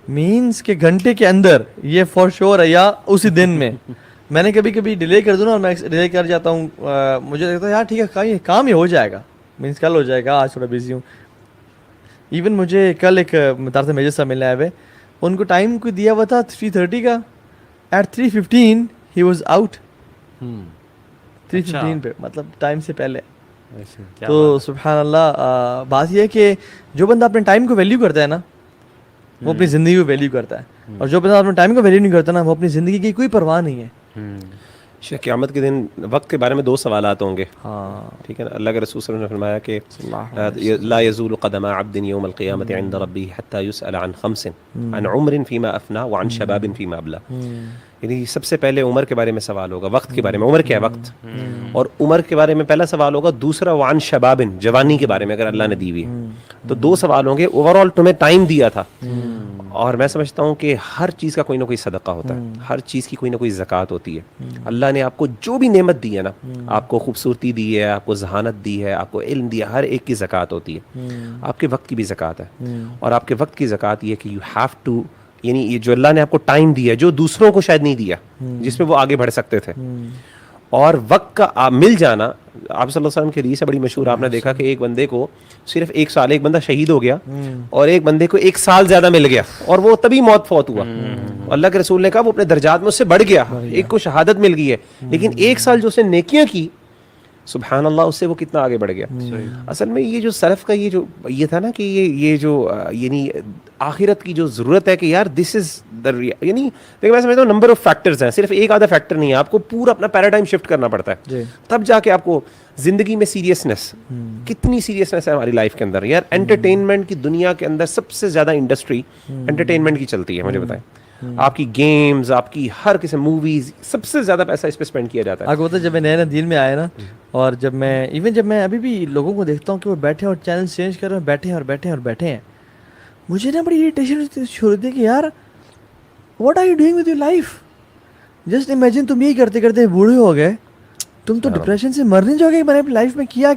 مینس کہ گھنٹے کے اندر, یہ فار شور ہے, یا اسی دن میں. میں نے کبھی کبھی ڈیلے کر دوں نا, اور میں ڈیلے کر جاتا ہوں, مجھے لگتا ہے یار ٹھیک ہے کام ہی ہو جائے گا, مینس کل ہو جائے گا, آج تھوڑا بزی ہوں. ایون مجھے کل ایک متارث میجر صاحب ملنے آئے ہوئے, ان کو ٹائم کوئی دیا ہوا تھا 3:30 کا, ایٹ 3:15 ہی واز آؤٹ. 3:15 پہ, مطلب ٹائم سے پہلے. تو سبحان اللہ, بات یہ ہے کہ جو بندہ اپنے ٹائم کو ویلیو کرتا ہے نا, وہ اپنی زندگی کو ویلیو کرتا ہے, اور جو بندہ اپنے ٹائم کو ویلیو نہیں کرتا نا, وہ اپنی زندگی کی کوئی پرواہ نہیں ہے. قیامت کے دن وقت کے بارے میں 2 سوالات ہوں گے. ہاں ٹھیک ہے نا, اللہ کے رسول صلی اللہ علیہ وسلم نے فرمایا کہ لا يزول قدم عبد يوم القيامة عند ربه حتى يسأل عن 5 عن عمر فيما أفنى وعن شباب فيما أبلى. یعنی سب سے پہلے عمر کے بارے میں سوال ہوگا, وقت کے بارے میں, عمر کیا ہے وقت, اور عمر کے بارے میں پہلا سوال ہوگا. دوسرا وعن شباب, جوانی کے بارے میں اگر اللہ نے دی ہوئی. تو 2 سوال ہوں گے. اوور آل تمہیں ٹائم دیا تھا, اور میں سمجھتا ہوں کہ ہر چیز کا کوئی نہ کوئی صدقہ ہوتا ہے, ہر چیز کی کوئی نہ کوئی زکوٰۃ ہوتی ہے. اللہ نے آپ کو جو بھی نعمت دی ہے نا, آپ کو خوبصورتی دی ہے, آپ کو ذہانت دی ہے, آپ کو علم دیا, ہر ایک کی زکوٰۃ ہوتی ہے. آپ کے وقت کی بھی زکوٰۃ ہے, اور آپ کے وقت کی زکوٰۃ یہ کہ یو ہیو ٹو, یعنی یہ جو اللہ نے آپ کو ٹائم دیا جو دوسروں کو شاید نہیں دیا, جس میں وہ آگے بڑھ سکتے تھے, اور وقت کا مل جانا. آپ صلی اللہ علیہ وسلم کی حدیث ہے بڑی مشہور, آپ نے دیکھا کہ ایک بندے کو صرف 1 سال, ایک بندہ شہید ہو گیا, اور ایک بندے کو 1 سال زیادہ مل گیا, اور وہ تبھی موت فوت ہوا. اللہ کے رسول نے کہا وہ اپنے درجات میں اس سے بڑھ گیا, ایک کو شہادت مل گئی ہے, لیکن 1 سال جو اس نے نیکیاں کی, سبحان اللہ, اس سے وہ کتنا آگے بڑھ گیا. اصل میں یہ جو سلف کا یہ جو یہ تھا نا کہ یہ جو یعنی آخرت کی جو ضرورت ہے کہ یار دس از یعنی دیکھیں میں سمجھتا ہوں نمبر آف فیکٹرز ہیں, صرف ایک آدھا فیکٹر نہیں ہے. آپ کو پورا اپنا پیراڈائم شفٹ کرنا پڑتا ہے, تب جا کے آپ کو زندگی میں سیریسنس, کتنی سیریسنس ہے ہماری لائف کے اندر. یار انٹرٹینمنٹ کی دنیا کے اندر سب سے زیادہ انڈسٹری انٹرٹینمنٹ کی چلتی ہے, مجھے بتائیں. آپ کی گیمز, آپ کی ہر قسم موویز, سب سے زیادہ پیسہ اس پہ اسپینڈ کیا جاتا ہے. آپ کو پتہ ہے جب میں نئے دین میں آیا نا, اور جب میں ابھی بھی لوگوں کو دیکھتا ہوں کہ وہ بیٹھے اور چینل چینج کر رہے ہیں, بیٹھے ہیں. مجھے نا بڑی اریٹیشن شروع ہوتی ہے کہ یار what are you doing with your life. Just imagine تم یہی کرتے کرتے بوڑھے ہو گئے, تم تو ڈپریشن سے مر نہیں جاؤ گے. میں نے اپنی لائف میں کیا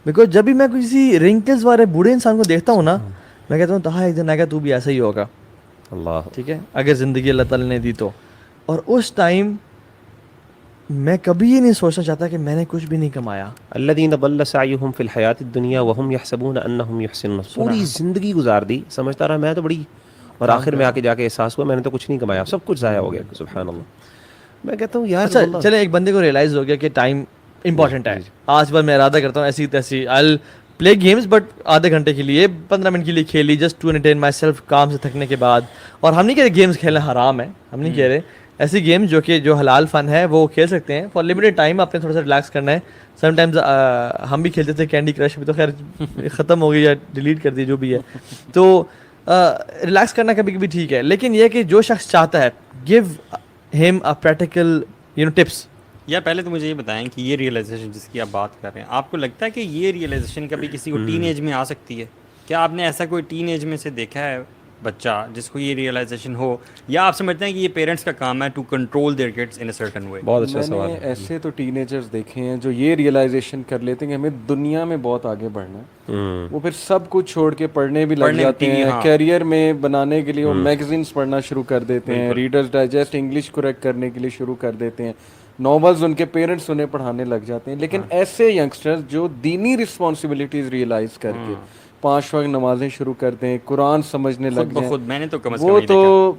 بیکاز جب بھی میں کسی رنکلز والے بوڑھے انسان کو دیکھتا ہوں نا, میں کہتا ہوں تہا ایک دن آئے گا تو بھی ایسا ہی ہوگا. اللہ, ٹھیک ہے, اگر زندگی اللہ تعالیٰ نے دی تو. اور اس ٹائم میں کبھی یہ نہیں سوچنا چاہتا کہ میں نے کچھ بھی نہیں کمایا. الذین ضل سعیہم فی الحیاۃ الدنیا وہم یحسبون انہم یحسنون, پوری زندگی گزار دی سمجھتا رہا میں تو بڑی, اور آخر میں آ کے جا کے احساس ہوا میں نے تو کچھ نہیں کمایا, سب کچھ ضائع ہو گیا. سبحان اللہ. میں کہتا ہوں یار اچھا چلے ایک بندے کو ریئلائز ہو گیا کہ ٹائم امپورٹنٹ ہے. آج بار میں ارادہ کرتا ہوں ایسی تیسی آئی پلے گیمز بٹ آدھے گھنٹے کے لیے 15 منٹ کے لیے کھیلی just to entertain myself, کام سے تھکنے کے بعد. اور ہم نہیں کہہ رہے گیمز کھیلنا حرام ہے, ہم نہیں کہہ رہے. ایسی گیم جو حلال فن ہے وہ کھیل سکتے ہیں فار لمیٹڈ ٹائم, آپ نے تھوڑا سا ریلیکس کرنا ہے. سم ٹائمز ہم بھی کھیلتے تھے کینڈی کرش, بھی تو خیر ختم ہو گئی یا ڈیلیٹ کر دی جو بھی ہے. تو ریلیکس کرنا کبھی کبھی ٹھیک ہے, لیکن یہ کہ جو شخص چاہتا ہے give him a practical tips. یا پہلے تو مجھے یہ بتائیں کہ یہ ریئلائزیشن جس کی آپ بات کر رہے ہیں, آپ کو لگتا ہے کہ یہ ریئلائزیشن کبھی کسی کو ٹین ایج میں آ سکتی ہے؟ کیا آپ نے ایسا کوئی ٹین ایج میں سے دیکھا ہے بچہ جس کو یہ ریئلائزیشن ہو, یا آپ سمجھتے ہیں کہ یہ پیرنٹس کا کام ہے to control their kids in a certain way? بہت اچھا میں سوال نے ہے. ایسے تو ٹین ایجرز دیکھے ہیں جو یہ ریئلائزیشن کر لیتے ہیں کہ ہمیں دنیا میں بہت آگے بڑھنا ہے, وہ پھر سب کچھ چھوڑ کے پڑھنے بھی لگ جاتے ہیں. کیریئر میں بنانے کے لیے وہ میگزینس پڑھنا شروع کر دیتے ہیں, ریڈرز ڈائجسٹ انگلش کریکٹ کرنے کے لیے شروع کر دیتے ہیں, ناولز ان کے پیرنٹس انہیں پڑھانے لگ جاتے ہیں. لیکن ایسے ینگسٹرز جو دینی رسپانسبلٹیز ریئلائز کر کے 5 وقت نمازیں شروع کرتے ہیں, قرآن سمجھنے لگ جائیں, میں نے تو کم از وہ تو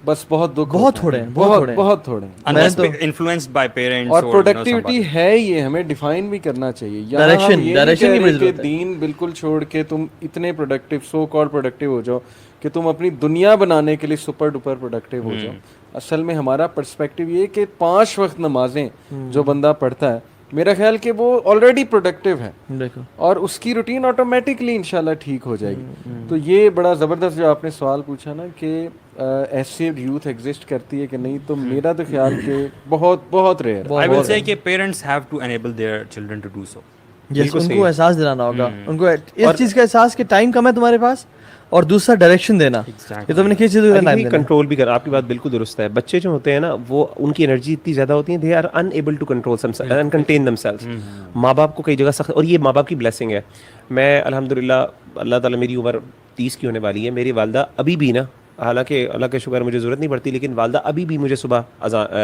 بس بہت دکھ, بہت تھوڑے ہیں, بہت تھوڑے. Influenced by parents. اور پروڈکٹیوٹی ہے یہ ہمیں ڈیفائن بھی کرنا چاہیے. ڈائریکشن کہ دین بالکل چھوڑ کے تم اتنے پروڈکٹیو سو کال پروڈکٹیو ہو جاؤ کہ تم اپنی دنیا بنانے کے لیے سپر ڈپر پروڈکٹیو ہو جاؤ. اصل میں ہمارا پرسپیکٹیو یہ کہ 5 وقت نمازیں جو بندہ پڑھتا ہے, میرا خیال کہ وہ آلریڈی پروڈکٹیو ہے اور اس کی روٹین آٹومیٹکلی انشاءاللہ ٹھیک ہو جائے گی. تو یہ بڑا زبردست جو آپ نے سوال پوچھا نا کہ ایسے یوتھ ایگزسٹ کرتی ہے کہ نہیں, تو میرا تو خیال کہ بہت بہت ریئر. I will say کہ parents have to enable their children to do so. ان کو احساس دلانا ہوگا, ان کو اس چیز کا احساس کہ ٹائم کم ہے تمہارے پاس, اور دوسرا ڈائریکشن دینا. یہ تم نے کس چیز کو کنٹرول بھی کر, آپ کی بات بالکل درست ہے. بچے جو ہوتے ہیں نا وہ ان کی انرجی اتنی زیادہ ہوتی ہے, they are unable to control and contain them self. ماں باپ کو کئی جگہ سخت, اور یہ ماں باپ کی بلیسنگ ہے. میں الحمدللہ اللہ تعالیٰ, میری عمر 30 کی ہونے والی ہے, میری والدہ ابھی بھی نا, حالانکہ اللہ کا شکر مجھے ضرورت نہیں پڑتی, لیکن والدہ ابھی بھی مجھے صبح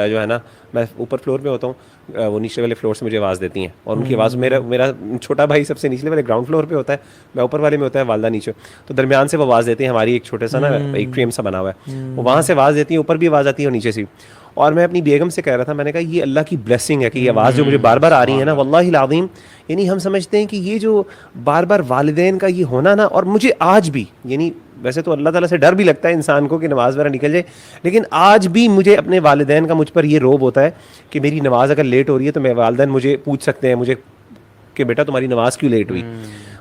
جو ہے نا, میں اوپر فلور پہ ہوتا ہوں, وہ نیچلے والے فلور سے مجھے آواز دیتی ہیں, اور ان کی آواز, میرا چھوٹا بھائی سب سے نیچلے والے گراؤنڈ فلور پہ ہوتا ہے, میں اوپر والے میں ہوتا ہے, والدہ نیچے, تو درمیان سے وہ آواز دیتی ہیں. ہماری ایک چھوٹے سا نا ایک فریم سا بنا ہوا ہے, وہ وہاں سے آواز دیتی ہیں, اوپر بھی آواز آتی ہے اور نیچے سے. اور میں اپنی بیگم سے کہہ رہا تھا, میں نے کہا یہ اللہ کی بلیسنگ ہے کہ یہ آواز جو مجھے بار بار آ رہی ہے نا, واللہ العظیم, یعنی ہم سمجھتے ہیں کہ یہ جو بار بار والدین کا یہ ہونا نا, اور مجھے آج بھی, یعنی ویسے تو اللہ تعالیٰ سے ڈر بھی لگتا ہے انسان کو کہ نماز وغیرہ نکل جائے, لیکن آج بھی مجھے اپنے والدین کا مجھ پر یہ روب ہوتا ہے کہ میری نماز اگر لیٹ ہو رہی ہے تو میں والدین مجھے پوچھ سکتے ہیں مجھے کہ بیٹا تمہاری نماز کیوں لیٹ ہوئی.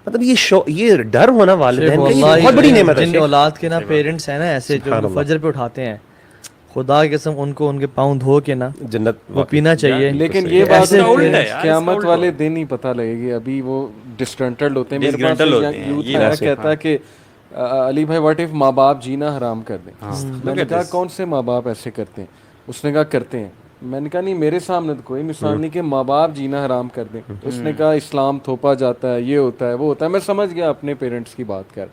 مطلب یہ ڈر ہونا والدین کا بہت بڑی نعمت ہے. جن اولاد کے نا پیرنٹس ہیں نا ایسے جو فجر پہ اٹھاتے ہیں, خدا کی قسم ان کو ان کے پاؤں دھو کے نا جنت وہ پینا چاہیے. لیکن یہ بات قیامت والے دن ہی پتہ لگے گی, ابھی وہ ڈسگرنٹلڈ ہوتے ہیں. میرے پاس یوتھ کہتا ہے کہ علی بھائی واٹ اف ماں باپ جینا حرام کر دیں. میں نے کہا کون سے ماں باپ ایسے کرتے ہیں؟ اس نے کہا کرتے ہیں. میں نے کہا نہیں, میرے سامنے تو کوئی مثال نہیں کہ ماں باپ جینا حرام کر دیں. اس نے کہا اسلام تھوپا جاتا ہے, یہ ہوتا ہے, وہ ہوتا ہے. میں سمجھ گیا اپنے پیرنٹس کی بات کر.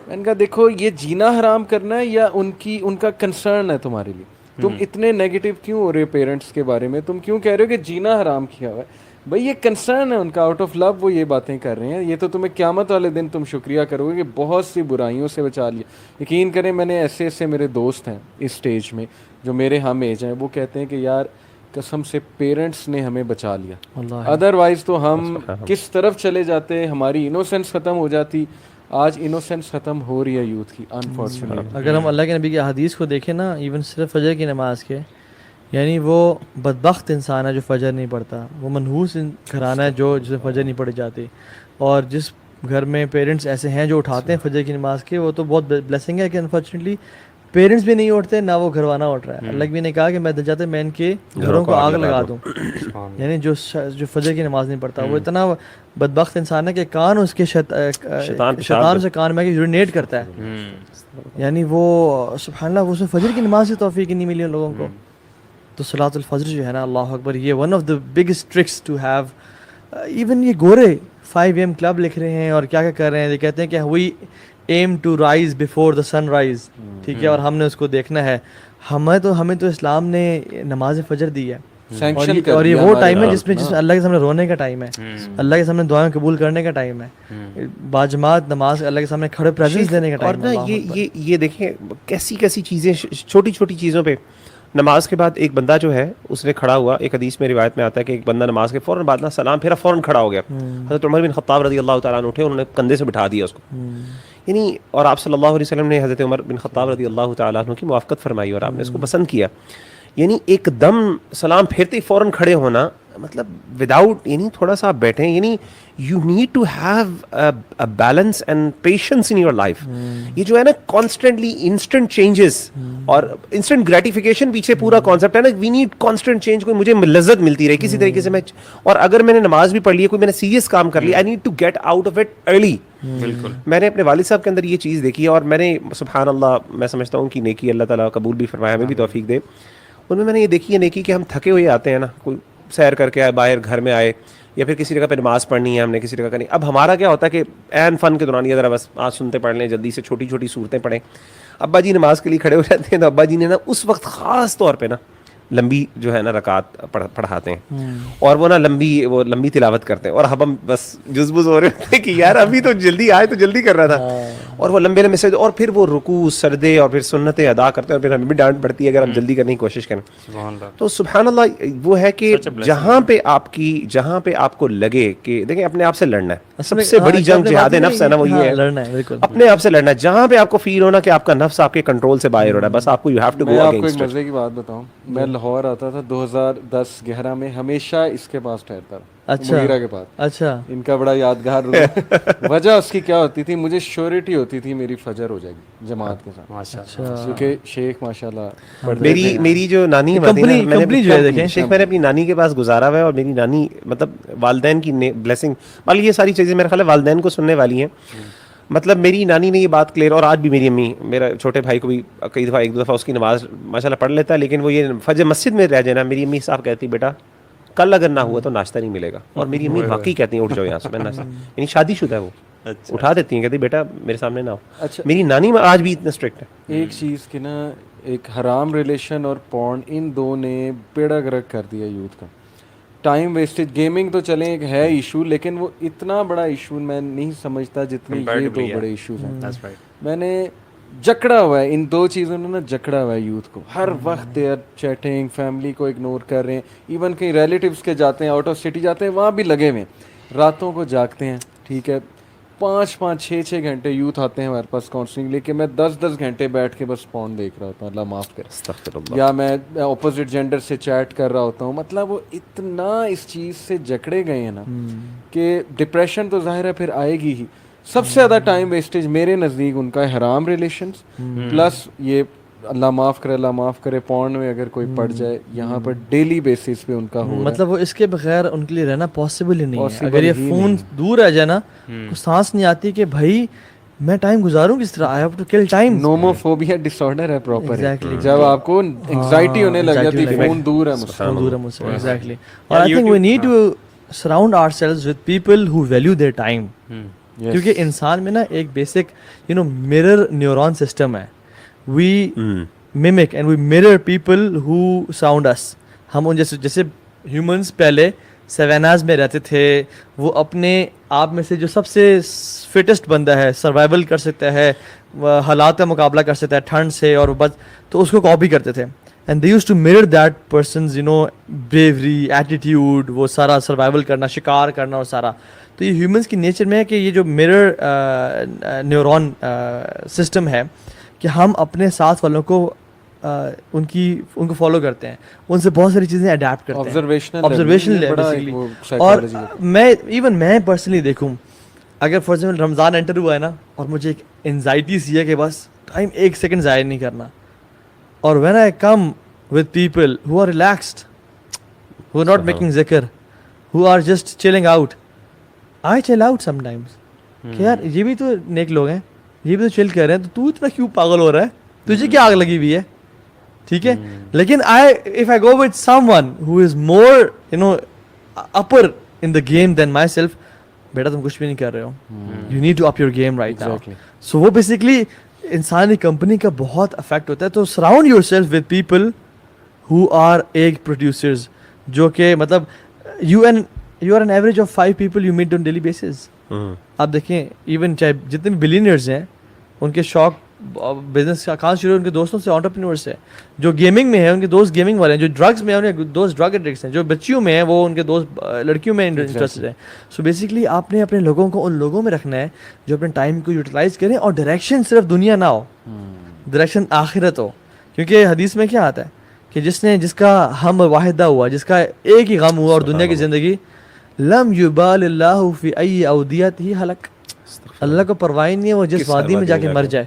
میں نے کہا دیکھو یہ جینا حرام کرنا ہے یا ان کا کنسرن ہے تمہارے لیے؟ تم اتنے نیگیٹو کیوں ہو رہے ہو پیرنٹس کے بارے میں؟ تم کیوں کہہ رہے ہو کہ جینا حرام کیا ہوا ہے؟ بھائی یہ کنسرن ہے ان کا, آؤٹ آف لو وہ یہ باتیں کر رہے ہیں. یہ تو تمہیں قیامت والے دن تم شکریہ کرو گے کہ بہت سی برائیوں سے بچا لیا. یقین کریں میں نے ایسے میرے دوست ہیں اس سٹیج میں جو میرے ہم ایج ہیں, وہ کہتے ہیں کہ یار قسم سے پیرنٹس نے ہمیں بچا لیا, ادروائز تو ہم کس طرف چلے جاتے, ہماری انوسینس ختم ہو جاتی. آج انوسینس ختم ہو رہی ہے یوتھ کی انفارچونیٹلی. اگر ہم اللہ کے نبی کی حدیث کو دیکھیں نا, ایون صرف فجر کی نماز کے, یعنی وہ بدبخت انسان ہے جو فجر نہیں پڑھتا, وہ منحوس گھرانہ ہے جو جسے فجر نہیں پڑھی جاتی. اور جس گھر میں پیرنٹس ایسے ہیں جو اٹھاتے ہیں فجر کی نماز کے, وہ تو بہت بلیسنگ ہے کہ انفارچونیٹلی پیرنٹس بھی نہیں اٹھتے نہ وہ گھروانا اٹھ رہا ہے. اللہ بھی نے کہا کہ میں جاتے میں ان کے گھروں کو آگ لگا دوں. یعنی جو فجر کی نماز نہیں پڑھتا وہ اتنا بدبخت انسان ہے کہ کان اس کے شیطان سے کان میں یورینیٹ کرتا ہے. یعنی وہ سبحان اللہ وہ اس میں فجر کی نماز سے توفیق نہیں ملی ان لوگوں کو. تو صلاۃ الفجر جو ہے نا اللہ اکبر یہ one of the biggest tricks to have. Even یہ گورے 5 AM کلب لکھ رہے ہیں اور کیا کیا کر رہے ہیں. یہ کہتے ہیں کہ we aim to rise before the sunrise, ٹھیک ہے, اور ہم نے اس کو دیکھنا ہے. ہمیں تو اسلام نے نماز فجر دی ہے, اور یہ وہ ٹائم ہے جس میں اللہ کے سامنے رونے کا ٹائم ہے, اللہ کے سامنے دعائیں قبول کرنے کا ٹائم ہے, باجماعت نماز اللہ کے سامنے کھڑے پریزنس دینے کا ٹائم ہے. اور یہ دیکھیں کیسی چیزیں چھوٹی چھوٹی چیزوں پہ. نماز کے بعد ایک بندہ جو ہے اس نے کھڑا ہوا, ایک حدیث میں روایت میں آتا ہے کہ ایک بندہ نماز کے فوراً بعد نا سلام پھیرا فوراً کھڑا ہو گیا. حضرت عمر بن خطاب رضی اللہ تعالیٰ عنہ اٹھے, انہوں نے کندھے سے بٹھا دیا اس کو. یعنی اور آپ صلی اللہ علیہ وسلم نے حضرت عمر بن خطاب رضی اللہ تعالیٰ عنہ کی موافقت فرمائی اور آپ نے اس کو پسند کیا. یعنی ایک دم سلام پھیرتے ہی فوراً کھڑے ہونا, مطلب وداؤٹ یعنی تھوڑا سا آپ بیٹھیں. یعنی you need to have balance and patience in your life. یہ جو ہے نا کانسٹنٹلی انسٹنٹ چینجز اور انسٹنٹ گریٹیفیکیشن پیچھے پورا کانسیپٹ ہے نا. We need constant change. کوئی مجھے لذت ملتی رہے کسی طریقے سے میں, اور اگر میں نے نماز بھی پڑھ لی ہے, کوئی میں نے سیریس کام کر لیا, I need to get out of it early. بالکل میں نے اپنے والد صاحب کے اندر یہ چیز دیکھی ہے, اور میں نے سبحان اللہ میں سمجھتا ہوں کہ نیکی اللہ تعالیٰ قبول بھی فرمایا, ہمیں بھی توفیق دے. ان میں نے یہ دیکھی ہے نیکی کہ ہم تھکے ہوئے آتے ہیں نا, کوئی سیر کر کے آئے, باہر گھر میں آئے, یا پھر کسی جگہ پہ نماز پڑھنی ہے ہم نے کسی جگہ کرنی. اب ہمارا کیا ہوتا ہے کہ این فن کے دوران یہ ذرا بس آج سنتے پڑھ لیں, جلدی سے چھوٹی چھوٹی صورتیں پڑھیں. ابا جی نماز کے لیے کھڑے ہو جاتے ہیں تو ابا جی نے نا اس وقت خاص طور پہ نا لمبی جو ہے نا رکعت پڑھاتے ہیں, اور وہ نا لمبی تلاوت کرتے ہیں, اور ہم بس جذبوز ہو رہے ہوتے ہیں کہ یار ابھی تو جلدی آئے تو جلدی کر رہا تھا, اور وہ لمبے سے, اور پھر وہ رکوع سجدے اور پھر سنتیں ادا کرتے ہیں, اور پھر ہمیں بھی ڈانٹ پڑتی ہے اگر ہم جلدی کرنے کی کوشش کریں. تو سبحان اللہ وہ ہے کہ جہاں پہ آپ کو لگے کہ دیکھیں اپنے آپ سے لڑنا ہے, سب سے بڑی جنگ جہاد نفس ہے نا, وہ یہ ہے اپنے آپ سے لڑنا ہے. جہاں پہ آپ کو فیل ہونا کہ آپ کا نفس آپ کے کنٹرول سے باہر ہو رہا ہے, بس آپ کو you have to go against. ایک مزے کی بات بتاؤں, میں لاہور آتا تھا 2010-11 میں, ہمیشہ اس کے پاس ٹھہرتا تھا, مغیرہ کے پاس. اچھا, ان کا بڑا یادگار وجہ اس کی کیا ہوتی تھی, مجھے شیورٹی ہوتی تھی میری فجر ہو جائے گی جماعت کے ساتھ, کیونکہ شیخ ماشاءاللہ میری جو نانی شیخ میں نے اپنی نانی کے پاس گزارا ہوا ہے, اور میری نانی مطلب والدین کی بلیسنگ والی, یہ ساری چیزیں میرے خیال ہے والدین کو سننے والی ہیں. مطلب میری نانی نے یہ بات کلیئر, اور آج بھی میری امی, میرا چھوٹے بھائی کو بھی کئی دفعہ ایک دو دفعہ اس کی نماز ماشاءاللہ پڑھ لیتا ہے, لیکن وہ یہ فجر مسجد میں رہ جائے نا, میری امی صاحب کہتی بیٹا کل اگر نہ ہوا تو ناشتہ نہیں ملے گا. اور میری امی واقعی کہتی ہیں اٹھ جاؤ یہاں سے, میں ناشتہ, یعنی شادی شدہ ہے وہ, اٹھا دیتی ہیں, کہتی بیٹا میرے سامنے نہ ہو. اچھا, میری نانی آج بھی اتنا اسٹرکٹ ہے. ایک چیز کہ نا ایک حرام ریلیشن اور پورن, ان دو نے بیڑا گرک کر دیا یوتھ کا. ٹائم ویسٹیج, گیمنگ تو چلیں ایک ہے ایشو, لیکن وہ اتنا بڑا ایشو میں نہیں سمجھتا جتنے یہ دو بڑے ایشوز ہیں. میں نے جکڑا ہوا ہے ان دو چیزوں نے نا, جکڑا ہوا ہے یوتھ کو. ہر وقت دے آر چیٹنگ, فیملی کو اگنور کر رہے ہیں, ایون کہیں ریلیٹیوس کے جاتے ہیں, آؤٹ آف سٹی جاتے ہیں, وہاں بھی لگے ہوئے ہیں, راتوں کو جاگتے ہیں. ٹھیک ہے, 5-6 گھنٹے یوتھ آتے ہیں ہمارے پاس کاؤنسلنگ لے کے, میں 10 گھنٹے بیٹھ کے بس فون دیکھ رہا ہوتا ہوں, اللہ معاف کرے, یا میں اپوزٹ جینڈر سے چیٹ کر رہا ہوتا ہوں. مطلب وہ اتنا اس چیز سے جکڑے گئے ہیں نا کہ ڈپریشن تو ظاہر ہے پھر آئے گی ہی. سب سے زیادہ ٹائم ویسٹیج میرے نزدیک ان کا حرام ریلیشنز, پلس یہ اللہ معاف کرے پورن میں اگر کوئی پڑ جائے, یہاں پر ڈیلی بیسس پہ ان کا ہو, مطلب وہ اس کے بغیر ان کے لیے رہنا پاسبل ہی نہیں ہے. اگر یہ فون دور رہ جائے نا تو سانس نہیں آتی کہ بھائی میں ٹائم گزاروں کس طرح, I have to kill time. Nomophobia disorder ہے پراپر, جب آپ کو انگزائٹی ہونے لگ جاتی ہے فون دور ہے مجھ سے. ایگزیکٹلی, اور I think we need to surround our selves with people who value their time, کیونکہ انسان میں نا ایک بیسک mirror نیورون سسٹم ہے. We mimic and we mirror people who surround us. ہم ان جیسے ہیومنس پہلے سیواناز میں رہتے تھے, وہ اپنے آپ میں سے جو سب سے فٹسٹ بندہ ہے, سروائیول کر سکتا ہے, حالات کا مقابلہ کر سکتا ہے ٹھنڈ سے, اور بس تو اس کو کاپی کرتے تھے. And they use to mirror that person's bravery, attitude, وہ سارا سروائیول کرنا, شکار کرنا اور سارا. تو یہ ہیومنس کی نیچر میں ہے کہ یہ جو mirror نیورون سسٹم ہے کہ ہم اپنے ساتھ والوں کو ان کو فالو کرتے ہیں, ان سے بہت ساری چیزیں اڈیپٹ کرتے ہیں, آبزرویشن ہے. اور میں پرسنلی دیکھوں, اگر فار ایگزامپل رمضان انٹر ہوا ہے نا اور مجھے ایک انزائٹی سی ہے کہ بس ٹائم 1 سیکنڈ ضائع نہیں کرنا, or when I come with people who are relaxed, who are not making zikr, who are just chilling out, I chill out sometimes. کہ یار یہ بھی تو نیک لوگ ہیں, یہ بھی تو چل کر رہے ہیں, تو اتنا کیوں پاگل ہو رہا ہے, تجھے کیا آگ لگی ہوئی ہے, ٹھیک ہے. لیکن if I go with someone who is more upper in the game than myself, بیٹا تم کچھ بھی نہیں کر رہے ہو, you need to up your game right now. So وہ بیسکلی انسانی کمپنی کا بہت افیکٹ ہوتا ہے. تو surround your self with people who are egg producers, جو کہ مطلب you are an average of 5 people you meet on daily basis. آپ دیکھیں ایون چاہے جتنے بھی بلینئرز ہیں ان کے شوق بزنس کا کام شروع ان کے دوستوں سے, انٹرپرینورس ہیں. جو گیمنگ میں ہیں ان کے دوست گیمنگ والے ہیں, جو ڈرگس میں ہیں ان کے دوست ڈرگ ایڈکٹس ہیں, جو بچیوں میں ہیں وہ ان کے دوست لڑکیوں میں انٹرسٹڈ ہیں. سو بیسکلی آپ نے اپنے لوگوں کو ان لوگوں میں رکھنا ہے جو اپنے ٹائم کو یوٹیلائز کریں, اور ڈائریکشن صرف دنیا نہ ہو, ڈائریکشن آخرت ہو. کیونکہ حدیث میں کیا آتا ہے کہ جس کا ہم واحدہ ہوا, جس کا ایک ہی غم ہوا اور دنیا کی زندگی, لم یبال اللہ فی ای اودیتہ ہلک, اللہ کو پرواہ نہیں ہے وہ جس وادی میں جا کے مر جائے.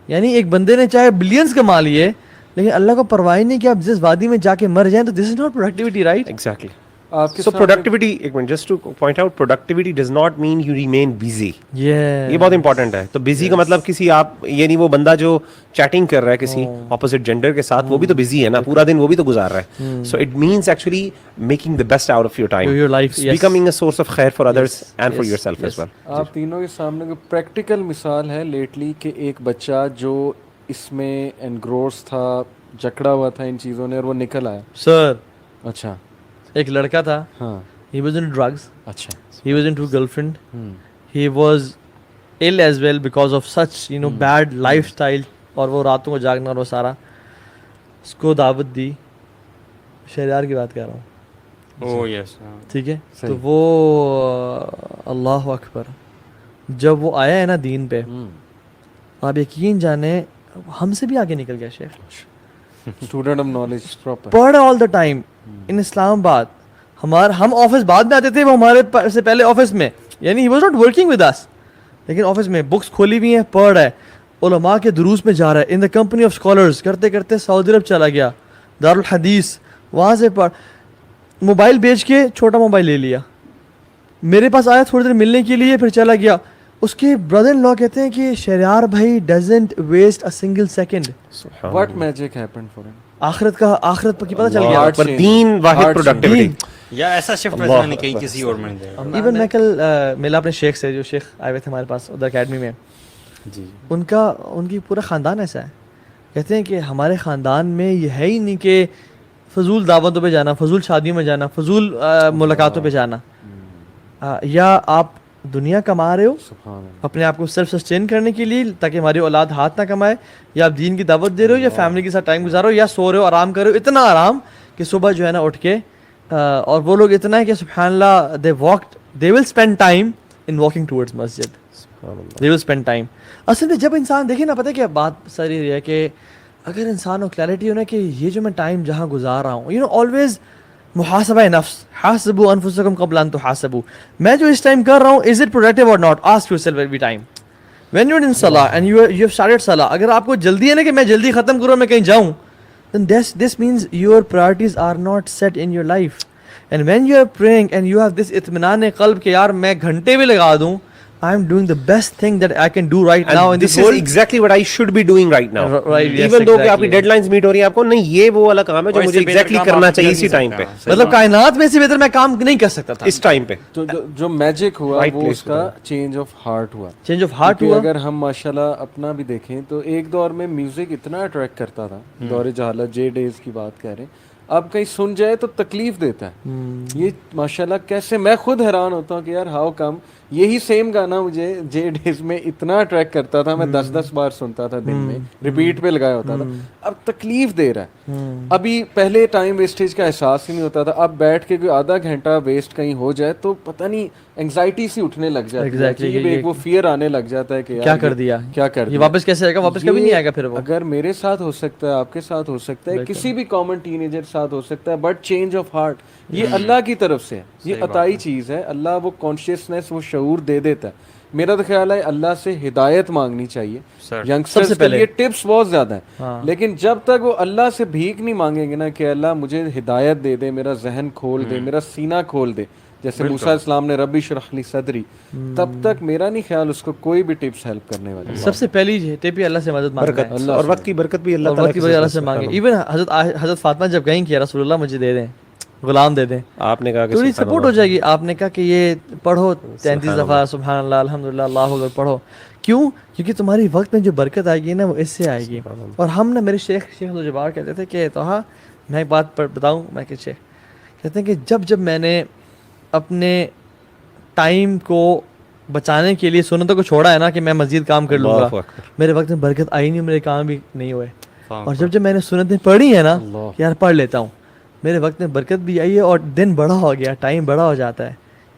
یعنی ایک بندے نے چاہے بلینز کما لیے لیکن اللہ کو پرواہ نہیں کہ آپ جس وادی میں جا کے مر جائیں, تو this is not productivity, right? Exactly. So productivity, ایک minute just to point out, productivity does not mean you remain busy. یہ بہت امپورٹنٹ ہے. تو busy کا مطلب کسی آپ یہ نہیں وہ بندہ جو چیٹنگ کر رہا ہے کسی opposite gender کے ساتھ, وہ بھی تو busy ہے نا, پورا دن وہ بھی تو گزار رہا ہے. So it means actually making the best out of your time, your life, becoming a source of khair for others and for yourself as well. آپ تینوں کے سامنے کوئی پریکٹیکل مثال ہے لیٹلی کہ ایک بچہ جو اس میں انگروس تھا, جکڑا ہوا تھا ان چیزوں نے, اور وہ نکل آیا؟ سر اچھا, ایک لڑکا تھا, ہاں, he was into drugs, اچھا, he was into girlfriend, he was ill as well because of such bad lifestyle, اور وہ راتوں کو جاگنا اور وہ سارا. اس کو دعوت دی, شہریار کی بات کر رہا ہوں, ٹھیک ہے. تو وہ اللہ اکبر, جب وہ آیا ہے نا دین پہ, آپ یقین جانے ہم سے بھی آگے نکل گیا شیخ. اسٹوڈنٹ آف نالج پراپر, پڑھ آل دا ٹائم ان اسلام آباد. ہم آفس بعد میں آتے تھے, وہ ہمارے سے پہلے آفس میں, یعنی he was not working with us, لیکن آفس میں بکس کھولی ہوئی ہیں, پڑھ رہا ہے, علماء کے دروس میں جا رہا ہے, ان دا کمپنی آف اسکالرز, کرتے کرتے سعودی عرب چلا گیا, دارالحدیث, وہاں سے پڑھ, موبائل بیچ کے چھوٹا موبائل لے لیا, میرے پاس آیا تھوڑی دیر ملنے کے لیے, پھر چلا گیا. اس کے برادر ان لا کہتے ہیں کہ شہریار بھائی doesn't waste a single second. What magic happened for him? آخرت پر کی پتہ چل گیا, پر دین واحد پروڈکٹیوٹی یا ایسا شفٹ میں نے کہیں کسی اور میں دیکھا. ایون میں کل ملا اپنے شیخ سے, جو شیخ آئے ہوئے تھے ہمارے پاس ادھر اکیڈمی میں, جی, ان کی پورا خاندان ایسا ہے. کہتے ہیں کہ ہمارے خاندان میں یہ ہے ہی نہیں کہ فضول دعوتوں پہ جانا, فضول شادیوں میں جانا, فضول ملاقاتوں پہ جانا. یا آپ دنیا کما رہے ہو اپنے آپ کو سیلف سسٹین کرنے کے لیے تاکہ ہماری اولاد ہاتھ نہ کمائے, یا آپ دین کی دعوت دے رہے ہو, یا فیملی کے ساتھ ٹائم گزارو, یا سو رہے ہو, آرام کر رہے ہو, اتنا آرام کہ صبح جو ہے نا اٹھ کے, اور وہ لوگ اتنا ہے کہ سبحان اللہ they will spend time in walking towards masjid, they will spend time. اصل میں جب انسان دیکھے نا, پتہ ہے کہ بات ساری یہ ہے کہ اگر انسان کو کلیئرٹی ہو نا کہ یہ جو میں ٹائم جہاں گزار رہا ہوں, always محاسبہ نفس, حاسبوا انفسکم قبل ان تحاسبوا, میں جو اس ٹائم کر رہا ہوں از اٹ پروڈکٹیو اور not. Ask yourself every time when you're in salah and you have started salah, اگر آپ کو جلدی ہے نا کہ میں جلدی ختم کروں, میں کہیں جاؤں, then this means your priorities are not set in your life. And when you are praying and you have this اطمینان قلب کہ یار میں گھنٹے بھی لگا دوں, I am doing the best thing that I can do right now in this is exactly what I should be doing right now. Right, yes, even though کہ آپ کی ڈیڈ لائنز میٹ ہو رہی ہیں, آپ کو نہیں یہ وہ والا کام ہے جو مجھے ایگزیکٹلی کرنا چاہیے اسی ٹائم پہ, مطلب کائنات میں سے بہتر میں کام نہیں کر سکتا تھا اس ٹائم پہ. جو میجک ہوا وہ اس کا چینج آف ہارٹ ہوا, چینج آف ہارٹ ہوا. اگر ہم ماشاءاللہ اپنا بھی دیکھیں تو ایک دور میں میوزک اتنا اٹریکٹ کرتا تھا, دور جہالت, جے ڈیز کی بات کہہ رہے ہیں, اب کہیں سن جائے تو تکلیف دیتا ہے. یہ ماشاءاللہ کیسے, میں خود حیران ہوتا ہوں کہ یار ہاؤ کم یہی سیم گانا مجھے جے ڈیز میں اتنا اٹریکٹ کرتا تھا, میں 10 بار سنتا تھا دن میں, ریپیٹ پہ لگایا ہوتا تھا, اب تکلیف دے رہا ہے. ابھی پہلے ٹائم ویسٹیج کا احساس ہی نہیں ہوتا تھا, اب بیٹھ کے کوئی آدھا گھنٹہ ویسٹ کہیں ہو جائے تو پتہ نہیں انگزائٹی سی اٹھنے لگ جاتی ہے, وہ فیئر آنے لگ جاتا ہے کہ کیا کر دیا, کیا کر دیا, یہ واپس کیسے آئے گا, واپس کبھی نہیں آئے گا. پھر وہ اگر میرے ساتھ ہو سکتا ہے, آپ کے ساتھ ہو سکتا ہے, کسی بھی کامن ٹین ایجر ساتھ ہو سکتا ہے, بٹ چینج آف ہارٹ یہ اللہ کی طرف سے ہے, یہ عطائی چیز ہے. اللہ وہ کانشیسنیس, وہ شعور دے دیتا ہے میرا تو خیال ہے اللہ سے ہدایت مانگنی چاہیے. Sir. ینگسٹرز کے لیے ٹپس بہت زیادہ ہیں, لیکن جب تک وہ اللہ سے بھیک نہیں مانگیں گے نا کہ اللہ مجھے ہدایت دے دے, میرا ذہن کھول دے, میرا سینہ کھول دے, جیسے موسیٰ السلام نے ربی اشرح لی صدری, تب تک میرا نہیں خیال اس کو کوئی بھی ٹپس ہیلپ کرنے والی. سب سے پہلی ٹپ ہی اللہ سے مدد مانگنا ہے, اور وقت کی برکت بھی اللہ اور وقت کی وجہ اللہ سے مانگے. ایون حضرت فاطمہ جب کہیں کہ رسول اللہ مجھے دے دیں, غلام دے دیں, آپ نے کہا کہ تھوڑی سپورٹ ہو جائے گی. آپ نے کہا کہ یہ پڑھو 33 دفعہ سبحان اللہ الحمدللہ اللہ اکبر پڑھو. کیوں؟ کیونکہ تمہاری وقت میں جو برکت آئے گی نا وہ اس سے آئے گی. اور ہم نا میرے شیخ الجبار کہتے تھے کہ تو ہاں میں ایک بات بتاؤں, میں کہ شیخ کہتے ہیں کہ جب میں نے اپنے ٹائم کو بچانے کے لیے سنتوں کو چھوڑا ہے نا کہ میں مزید کام کر لوں گا, میرے وقت میں برکت آئی نہیں, میرے کام بھی نہیں ہوئے. اور جب میں نے سنتیں پڑھی ہیں نا کہ یار پڑھ لیتا ہوں, میرے وقت میں برکت بھی آئی ہے اور دن بڑا ہو گیا, ٹائم بڑا ہو جاتا ہے.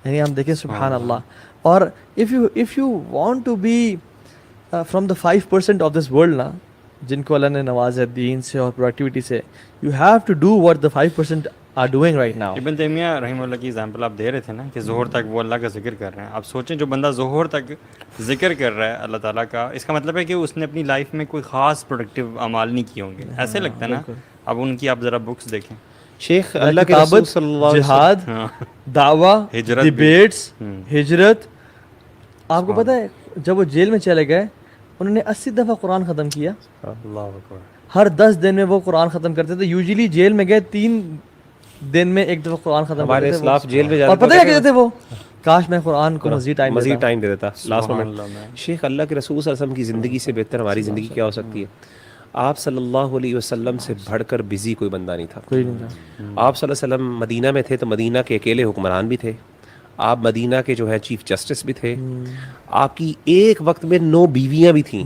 یعنی ہم دیکھیں سبحان اللہ. اور if you want to be from the 5% of this world نا, جن کو اللہ نے نوازا دین سے اور پروڈکٹیوٹی سے, you have to do what the 5% are doing right now. ابن تیمیہ رحمہ اللہ کی ایگزامپل آپ دے رہے تھے نا کہ ظہر تک وہ اللہ کا ذکر کر رہے ہیں. آپ سوچیں جو بندہ ظہر تک ذکر کر رہا ہے اللہ تعالیٰ کا, اس کا مطلب ہے کہ اس نے اپنی لائف میں کوئی خاص پروڈکٹیو اعمال نہیں کیے ہوں گے, ایسے لگتا ہے نا. اب ان کی آپ ذرا بکس دیکھیں, شیخ اللہ کے رسول صلی اللہ علیہ جہاد, دعویٰ, ڈیبیٹس, ہجرت. آپ کو پتہ ہے جب وہ جیل میں چلے گئے انہوں نے 80 دفعہ قرآن ختم کیا. اللہ اکبر. ہر 10 دن میں وہ قرآن ختم کرتے تھے. یوزلی جیل میں گئے 3 دن میں ایک دفعہ قرآن ختم کرتے تھے. اسلاف جیل میں اور پتہ ہے کیا کہتے تھے وہ, کاش میں قرآن کو مزید ٹائم دے دیتا لاسٹ مومنٹ. شیخ اللہ کے رسول صلی اللہ علیہ وسلم کی زندگی سے بہتر ہماری زندگی کیا ہو سکتی ہے؟ آپ صلی اللہ علیہ وسلم سے بڑھ کر بزی کوئی بندہ نہیں تھا. کوئی نہیں تھا. آپ صلی اللہ علیہ وسلم مدینہ میں تھے تو مدینہ کے اکیلے حکمران بھی تھے, آپ مدینہ کے جو ہے چیف جسٹس بھی تھے, آپ کی ایک وقت میں 9 بیویاں بھی تھیں,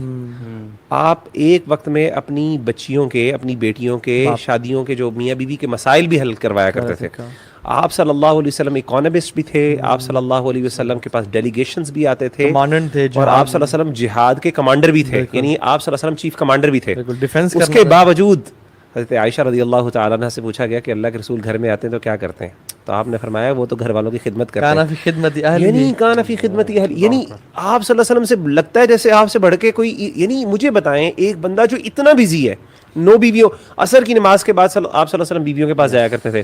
آپ ایک وقت میں اپنی بچیوں کے, اپنی بیٹیوں کے شادیوں کے جو میاں بیوی کے مسائل بھی حل کروایا کرتے تھے. آپ صلی اللہ علیہ وسلم اکانومسٹ بھی تھے, آپ صلی اللہ علیہ وسلم کے پاس ڈیلیگیشنز بھی آتے تھے, کمانڈنٹ تھے, اور آپ صلی اللہ علیہ وسلم جہاد کے کمانڈر بھی تھے, یعنی آپ صلی اللہ علیہ وسلم چیف کمانڈر بھی تھے. اس کے باوجود حضرت عائشہ رضی اللہ تعالیٰ عنہ سے پوچھا گیا کہ اللہ کے رسول گھر میں آتے ہیں تو کیا کرتے ہیں؟ تو آپ نے فرمایا وہ تو گھر والوں کی خدمت کرتے ہیں. یعنی کان فی خدمت اہل, یعنی آپ صلی اللہ علیہ وسلم سے لگتا ہے جیسے آپ سے بڑھ کے کوئی, یعنی مجھے بتائیں ایک بندہ جو اتنا بزی ہے, 9 بیویوں, عصر کی نماز کے بعد آپ صلی اللہ علیہ وسلم بیویوں کے پاس جایا کرتے تھے,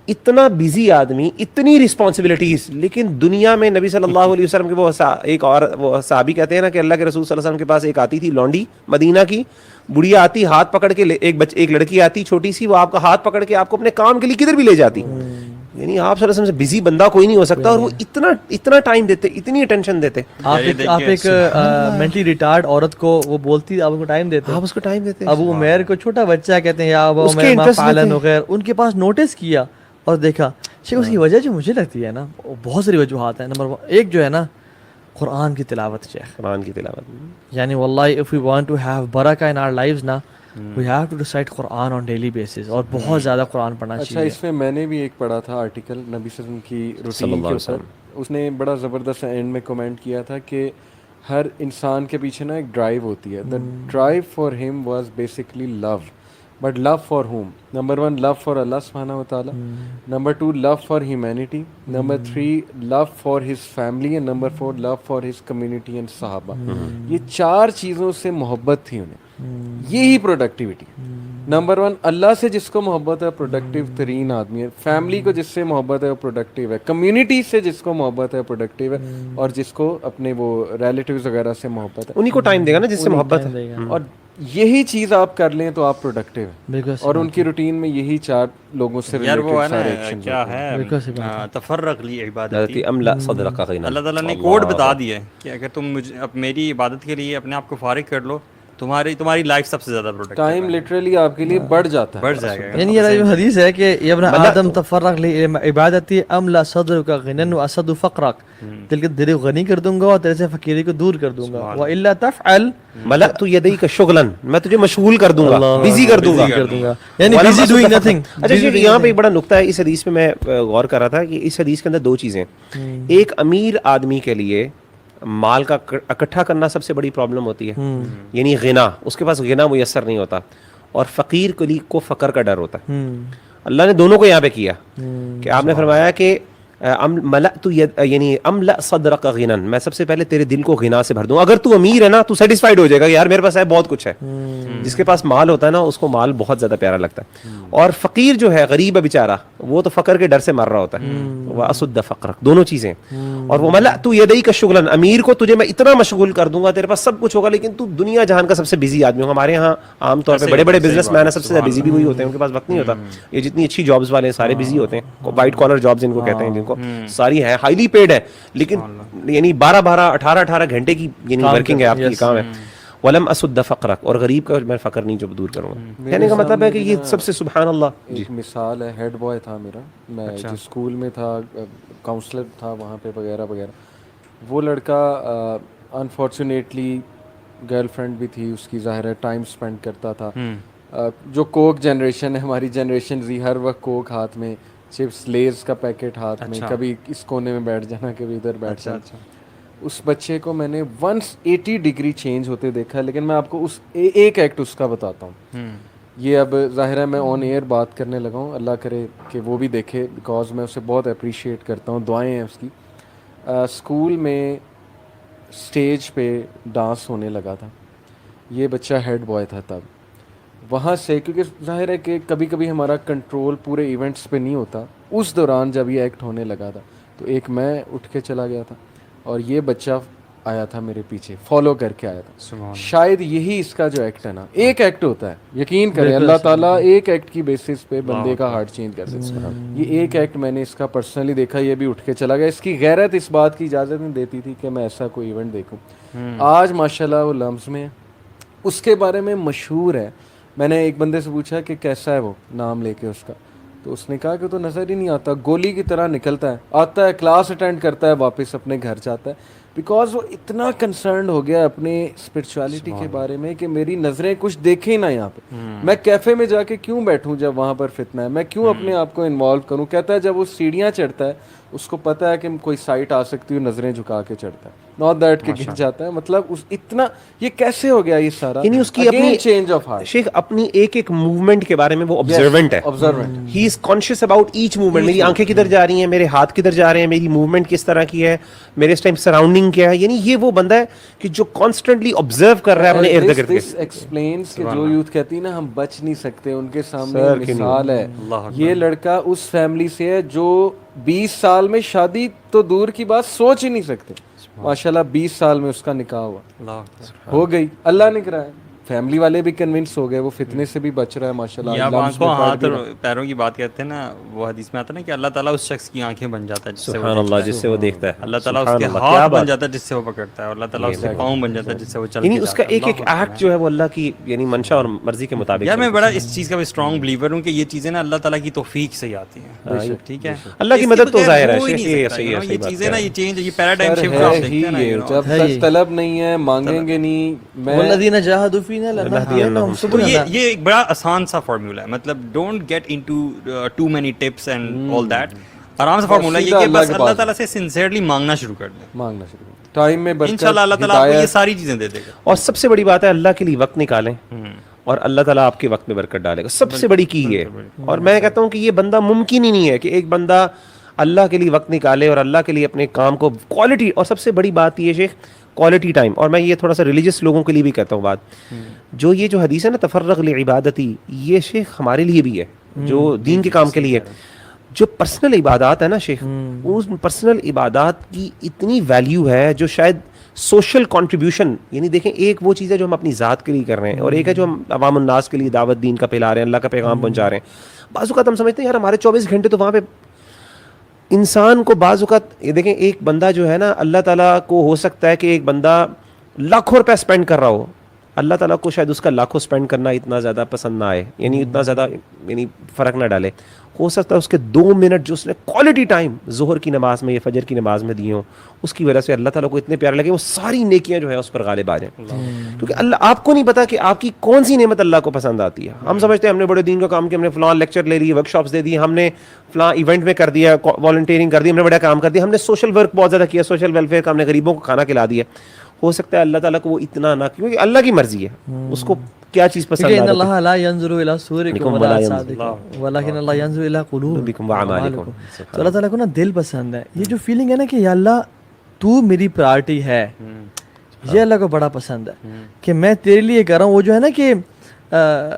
اتنا بزی آدمی, اتنی رسپانسبلٹیز, لیکن دنیا میں نبی صلی اللہ علیہ وسلم کے وہ ایک اور وہ صحابی کہتے ہیں نا کہ اللہ کے رسول صلی اللہ علیہ وسلم کے پاس ایک آتی تھی لونڈی مدینہ کی, بڑھیا آتی, ہاتھ پکڑ کے, ایک لڑکی آتی چھوٹی سی, وہ آپ کا ہاتھ پکڑ کے آپ کو اپنے کام کے لیے کدھر بھی لے جاتی. یعنی آپ صلی اللہ علیہ وسلم سے بزی بندہ کوئی نہیں ہو سکتا, اور وہ اتنا ٹائم دیتے, اتنی اٹینشن دیتے. آپ ایک مینٹلی ریٹارڈ عورت کو وہ بولتی, آپ کو ٹائم دیتے, آپ اس کو ٹائم دیتے. ابو عمیر کو چھوٹا بچہ کہتے ہیں یا ابو عمیر ما فعلن وغیر, ان کے پاس نوٹس کیا اور دیکھا. اس کی وجہ جو مجھے لگتی ہے نا, بہت ساری وجوہات ہیں. نمبر 1 جو ہے نا قرآن کی تلاوت, شیخ قرآن کی تلاوت. یعنی واللہ if we want to have برکہ in our lives نا, we have to recite Quran on daily basis, اور بہت زیادہ قرآن پڑھنا چاہیے. اچھا, اس میں میں نے بھی ایک پڑھا تھا آرٹیکل نبی صلی اللہ علیہ وسلم کی روٹین کے اوپر, اس نے بڑا زبردست اینڈ میں کمنٹ کیا تھا کہ ہر انسان کے پیچھے نا ایک ڈرائیو ہوتی ہے. The drive for him was basically love, but love for whom? Number 1 love for اللہ سبحانہ و تعالیٰ, number 2 love for humanity, number 3 love for his family, and number 4 love for his community and صحابہ. یہ 4 چیزوں سے محبت تھی انہیں, یہی پروڈکٹیوٹی. نمبر 1 اللہ سے جس کو محبت ہے پروڈکٹیو ترین آدمی ہے, فیملی کو جس سے محبت ہے وہ پروڈکٹیو ہے, کمیونٹی سے جس کو محبت ہے پروڈکٹیو ہے, اور جس کو اپنے وہ ریلیٹیوز وغیرہ سے محبت ہے انہیں کو ٹائم دے گا نا جس سے محبت ہے. اور یہی چیز آپ کر لیں تو آپ پروڈکٹیو ہیں. اور ان کی روٹین میں یہی 4 لوگوں سے ریلیٹڈ سارے ایکشن کیا ہے, تفرق لی عبادت, املا صدرک غنا. اللہ تعالیٰ نے کوڈ بتا دیا ہے کہ اگر تم مجھے میری عبادت کے لیے اپنے آپ کو فارغ کر لو, تمہاری لائف سب سے زیادہ پروڈکٹیو, ٹائم لٹرلی آپ کے لیے بڑھ جاتا ہے, بڑھ جائے گا. یعنی یہ حدیث ہے کہ یا ابن آدم تفرغ لعبادتی املا صدرک غنا واسد فقرک, دل کے دل غنی کر دوں گا اور تیرے سے فقیری کو دور کر دوں گا. والا تفعل ملأت یدیک شغلا, میں تجھے مشغول کر دوں گا, بزی کر دوں گا, یعنی بزی ڈوئنگ نتھنگ. اچھا یہاں پہ ایک بڑا نقطہ ہے اس حدیث میں, میں غور کر رہا تھا کہ اس حدیث کے اندر 2 چیزیں. ایک امیر آدمی کے لیے مال کا اکٹھا کرنا سب سے بڑی پرابلم ہوتی ہے, یعنی غنا, اس کے پاس غنا میسر نہیں ہوتا, اور فقیر کو فقر کا ڈر ہوتا ہے. اللہ نے دونوں کو یہاں پہ کیا کہ آپ نے فرمایا کہ یعنی املا صدرک غنا, میں سب سے پہلے تیرے دل کو غنا سے بھر دوں. اگر تو امیر ہے نا تو سیٹسفائیڈ ہو جائے گا کہ یار میرے پاس ہے بہت کچھ ہے. جس کے پاس مال ہوتا ہے نا اس کو مال بہت زیادہ پیارا لگتا ہے. اور فقیر جو ہے, غریب ہے بیچارہ, وہ تو فقر کے ڈر سے مر رہا ہوتا ہے. واسد فقرک, دونوں چیزیں. اور وہ ملأت یدیک شغلا, امیر کو تجھے میں اتنا مشغول کر دوں گا, تیرے پاس سب کچھ ہوگا لیکن تو دنیا جہان کا سب سے بزی آدمی ہوگا. ہمارے یہاں عام طور پہ بڑے بڑے بزنس مین سب سے زیادہ بزی بھی وہی ہوتے ہیں, ان کے پاس وقت نہیں ہوتا. یہ جتنی اچھی جابز والے ہیں سارے بزی ہوتے ہیں, وائٹ کالر جابز ان کو کہتے ہیں, جن کو ساری ہیں ہائیلی پیڈ ہے, لیکن یعنی 18 گھنٹے کی یعنی ورکنگ ہے آپ کی, کام ہے. ولم اسد فقرک, اور غریب کا میں فقر نہیں جو دور کروں گا. کہنے کا مطلب ہے کہ یہ سب سے سبحان اللہ. ایک مثال ہے, ہیڈ بوائے تھا میرا, میں جس اسکول میں تھا, کاؤنسلر تھا وہاں پہ وغیرہ وغیرہ. وہ لڑکا انفارچونیٹلی گرل فرینڈ بھی تھی اس کی, ظاہر ہے ٹائم اسپینڈ کرتا تھا. جو کوک جنریشن ہے ہماری جنریشن زی, ہر وقت کوک ہاتھ میں, چپس لیز کا پیکٹ ہاتھ میں, کبھی اس کونے میں بیٹھ جانا کبھی ادھر بیٹھ جانا. اس بچے کو میں نے 180 ڈگری چینج ہوتے دیکھا. لیکن میں آپ کو اس ایک ایکٹ اس کا بتاتا ہوں. یہ اب ظاہر ہے میں آن ایئر بات کرنے لگا ہوں, اللہ کرے کہ وہ بھی دیکھے, بیکاز میں اسے بہت اپریشیٹ کرتا ہوں, دعائیں ہیں اس کی. اسکول میں اسٹیج پہ ڈانس ہونے لگا تھا, یہ بچہ ہیڈ بوائے تھا تب. وہاں سے کیونکہ ظاہر ہے کہ کبھی کبھی ہمارا کنٹرول پورے ایونٹس پہ نہیں ہوتا, اس دوران جب یہ ایکٹ ہونے لگا تھا تو ایک میں اٹھ کے چلا گیا تھا اور یہ بچہ آیا تھا میرے پیچھے, فالو کر کے آیا تھا. شاید یہی اس کا جو ایکٹ ہے نا, ایک ایکٹ ہوتا ہے, یقین کریں اللہ تعالیٰ ایک ایکٹ کی بیسس پہ بندے کا ہارٹ چینج کر سکتا ہے. یہ ایک ایکٹ میں نے اس کا پرسنلی دیکھا, یہ بھی اٹھ کے چلا گیا. اس کی غیرت اس بات کی اجازت نہیں دیتی تھی کہ میں ایسا کوئی ایونٹ دیکھوں. آج ماشاءاللہ وہ لمز میں, اس کے بارے میں مشہور ہے. میں نے ایک بندے سے پوچھا کہ کیسا ہے وہ, نام لے کے اس کا, تو اس نے کہا کہ تو نظر ہی نہیں آتا, گولی کی طرح نکلتا ہے, آتا ہے کلاس اٹینڈ کرتا ہے, واپس اپنے گھر جاتا ہے. بیکاز وہ اتنا کنسرنڈ ہو گیا اپنے اسپرچویلٹی کے بارے میں کہ میری نظریں کچھ دیکھیں ہی نہ یہاں پہ. میں کیفے میں جا کے کیوں بیٹھوں جب وہاں پر فتنہ ہے, میں کیوں اپنے آپ کو انوالو کروں. کہتا ہے جب وہ سیڑھیاں چڑھتا ہے اس کو پتہ ہے کہ کوئی سائٹ آ سکتی ہے, نظریں جھکا کے چڑھتا ہے, ناٹ دیٹ کہ گر جاتا ہے. مطلب اتنا یہ کیسے ہو گیا یہ سارا, یعنی اس کی اپنی چینج آف ہارٹ. شیخ اپنی ایک ایک موومنٹ کے بارے میں وہ آبزرونٹ ہے, ہی از کانشیس اباؤٹ ایچ موومنٹ. میری آنکھیں کدھر جا رہی ہیں, میرے ہاتھ کدھر جا رہے ہیں, میری موومنٹ کس طرح کی ہے, میرے اس ٹائم سراؤنڈنگ کیا ہے. یعنی یہ وہ بندہ ہے کہ جو کانسٹنٹلی آبزرو کر رہا ہے اپنے ارد گرد. دس ایکسپلینس کہ جو یوتھ کہتی ہے نا ہم بچ نہیں سکتے, ان کے سامنے مثال ہے. یہ لڑکا اس فیملی سے ہے جو 20 سال میں شادی تو دور کی بات سوچ ہی نہیں سکتے. ماشاءاللہ 20 سال میں اس کا نکاح ہوا, ہو گئی, اللہ نے کرایا. فیملی والے بھی کنونس ہو گئے, وہ فتنے سے بھی بچ رہا ہے ماشاءاللہ. آپ آنکھوں ہاتھ اور پیروں کی بات کرتے ہیں نا, وہ حدیث میں آتا ہے نا کہ اللہ تعالیٰ اس شخص کی آنکھیں بن جاتا ہے سبحان اللہ, جس سے وہ دیکھتا ہے. اللہ تعالیٰ اس کے ہاتھ بن جاتا ہے جس سے وہ پکڑتا ہے, اور اللہ تعالیٰ اس کے پاؤں بن جاتا ہے جس سے وہ چلتا ہے. یعنی اس کا ایک ایک ایکٹ جو ہے وہ اللہ کی یعنی منشا اور مرضی کے مطابق. یار میں بڑا اس چیز کا بھی اسٹرانگ بلیور ہوں کہ یہ چیزیں نا اللہ تعالیٰ کی توفیق سے ہی آتی ہیں. ٹھیک ہے, اللہ کی مدد تو ظاہر ہے. یہ چیزیں نا, یہ چینج, یہ پیراڈائم شفٹ آپ دیکھتے ہیں نا, جب تک طلب نہیں ہے مانگیں گے نہیں. والذین جاہدوا فینا لنہدینہم یہ ایک بڑا آسان سا فارمولا ہے. مطلب don't get into too many tips and all that. آرام سے فارمولا یہ کہ بس اللہ تعالیٰ سے سنسیئرلی مانگنا شروع کر دیں, مانگنا شروع کریں, ٹائم میں برکت, انشاءاللہ اللہ تعالیٰ آپ کو یہ ساری چیزیں دے دے گا. اور سب سے بڑی بات ہے اللہ کے لیے وقت نکالیں اور اللہ تعالیٰ آپ کے وقت میں برکت ڈالے گا. سب سے بڑی کی ہے. اور میں کہتا ہوں کہ یہ بندہ ممکن ہی نہیں ہے کہ ایک بندہ اللہ کے لیے وقت نکالے اور اللہ کے لیے اپنے کام کو کوالٹی. اور سب سے بڑی بات یہ شیخ کوالٹی ٹائم. اور میں یہ تھوڑا سا ریلیجس لوگوں کے لیے بھی کہتا ہوں بات, جو یہ جو حدیث ہے نا تفرغ لعبادتی, یہ شیخ ہمارے لیے بھی ہے جو دین کے کام کے لیے. جو پرسنل عبادات ہے نا شیخ, اس پرسنل عبادات کی اتنی ویلیو ہے جو شاید سوشل کنٹریبیوشن, یعنی دیکھیں ایک وہ چیز ہے جو ہم اپنی ذات کے لیے کر رہے ہیں, اور ایک ہے جو ہم عوام الناس کے لیے دعوت دین کا پھیلا رہے ہیں, اللہ کا پیغام پہنچا رہے ہیں. بعض اوقات ہم سمجھتے ہیں یار ہمارے 24 گھنٹے تو وہاں پہ انسان کو بعض اوقات یہ دیکھیں ایک بندہ جو ہے نا, اللہ تعالیٰ کو ہو سکتا ہے کہ ایک بندہ لاکھوں روپے اسپینڈ کر رہا ہو, اللہ تعالیٰ کو شاید اس کا لاکھوں اسپینڈ کرنا اتنا زیادہ پسند نہ آئے, یعنی اتنا زیادہ یعنی فرق نہ ڈالے. ہو سکتا ہے اس کے 2 منٹ جو اس نے کوالٹی ٹائم ظہر کی نماز میں یا فجر کی نماز میں دی ہوں, اس کی وجہ سے اللہ تعالیٰ کو اتنے پیارے لگے, وہ ساری نیکیاں جو ہے اس پر غالب آ جائیں. کیونکہ اللہ آپ کو نہیں پتا کہ آپ کی کون سی نعمت اللہ کو پسند آتی ہے. ہم سمجھتے ہیں ہم نے بڑے دین کا کام کیا, ہم نے فلاں لیکچر لے لیے, ورک شاپس دے دی, ہم نے فلاں ایونٹ میں کر دیا, والنٹیئرنگ کر دی, ہم نے بڑا کام کر دیا, ہم نے سوشل ورک بہت زیادہ کیا, سوشل ویلفیئر کا, ہم نے غریبوں کو کھانا کھلا دیا. ہو سکتا ہے اللہ تعالیٰ کو وہ اتنا نہ, کیونکہ اللہ کی مرضی ہے, اس کو کیا چیز پسند کہ آ ان رہی اللہ لا ينظر الى صوركم ولا اجسادكم ولكن اللہ ينظر الى قلوبكم وأعمالكم. تو اللہ تعالیٰ کو نا دل پسند ہے. یہ جو فیلنگ ہے نا کہ یا اللہ تو میری پرائرٹی ہے, یہ اللہ کو بڑا پسند ہے کہ میں تیرے لیے کر رہا ہوں. وہ جو ہے نا کہ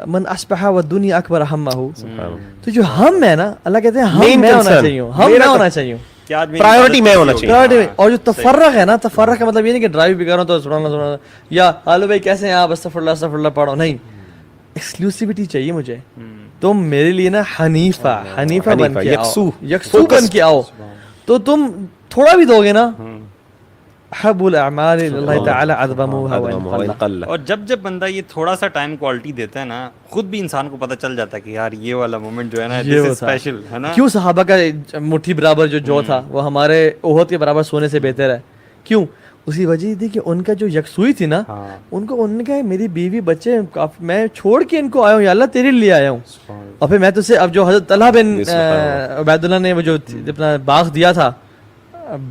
من اصبح والدنیا اکبر ہمہ, تو جو ہم ہے نا اللہ کہتے ہیں ہم میں ہونا چاہیے, ہم میں ہونا چاہیے, پرائیورٹی میں ہونا چاہیے. اور جو تفرق ہے نا, تفرق کا مطلب یہ نہیں کہ ڈرائیو بھی کر رہا ہوں تو سبحان یا ہالو بھائی کیسے ہیں آپ استغفر اللہ پڑھو, نہیں, ایکسکلوسیوٹی چاہیے مجھے. تم میرے لیے نا حنیفہ بن کے آؤ, یکسو بن کے آؤ, تو تم تھوڑا بھی دو گے نا حب الاعمال اللہ تعالی اعظمها وان قل. اور جب بندہ یہ تھوڑا سا ٹائم کوالٹی دیتا ہے نا, خود بھی انسان کو پتہ چل جاتا ہے کہ یار یہ والا مومنٹ جو ہے نا دس از اسپیشل ہے نا. کیوں صحابہ کا مٹھی برابر جو تھا وہ ہمارے احد کے برابر سونے سے بہتر ہے؟ کیوں؟ اسی وجہ تھی کہ ان کا جو یکسوئی تھی نا, ان نے کہا میری بیوی بچے میں چھوڑ کے ان کو آیا ہوں, یا اللہ تیرے لیے آیا ہوں. اور پھر میں تو سے اب جو حضرت طلحہ بن عبید اللہ نے وہ جو اپنا باغ دیا تھا,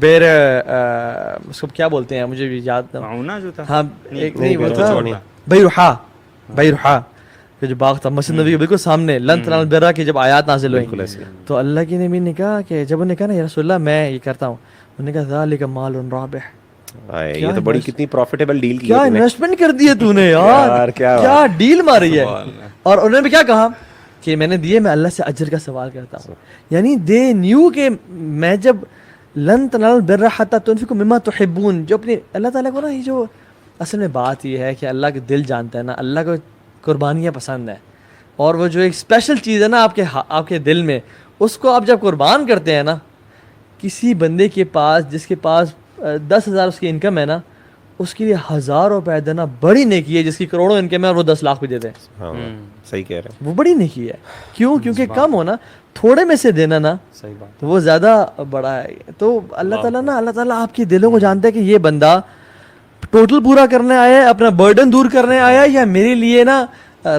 بیر اس کو کیا بولتے ہیں مجھے بھی یاد نہ, ہاں ایک نہیں وہ تھا بیرحا کہ جو باغ تھا مسجد نبی کے بالکل سامنے, لن تنالوا البر کی جب آیات نازل ہوئی تو اللہ کی نبی نے کہا کہ جب انہوں نے کہا نا یا رسول اللہ میں یہ کرتا ہوں, انہوں نے کہا ذالک مال رابح, یہ تو بڑی کتنی پروفیٹیبل ڈیل کی, کیا انویسٹمنٹ کر دی ہے تو نے یار, کیا ڈیل ماری ہے. اور انہوں نے بھی کیا کہا کہ میں نے دیے, میں اللہ سے اجر کا سوال کرتا ہوں. یعنی دے نیو کہ میں جب لن تنالوا البر حتی تنفقوا مما تحبون, جو اپنی اللہ تعالیٰ کو نا, یہ جو اصل میں بات یہ ہے کہ اللہ کے دل جانتا ہے نا, اللہ کو قربانیاں پسند ہیں, اور وہ جو ایک اسپیشل چیز ہے نا آپ کے دل میں, اس کو آپ جب قربان کرتے ہیں نا, کسی بندے کے پاس جس کے پاس 10,000 اس کی انکم ہے نا, اس کے لیے 1,000 روپے دینا بڑی نیکی ہے, جس کی کروڑوں انکم ہے اور وہ 10 لاکھ بھی دیتے ہیں. ہاں صحیح کہہ رہے ہیں, وہ بڑی نیکی ہے. کیوں؟ کیونکہ کم ہونا, تھوڑے میں سے دینا نا, تو وہ زیادہ بڑا ہے. تو اللہ تعالیٰ آپ کے دلوں کو جانتا ہے کہ یہ بندہ ٹوٹل پورا کرنے آیا ہے, اپنا برڈن دور کرنے آیا ہے, یا میرے لیے نا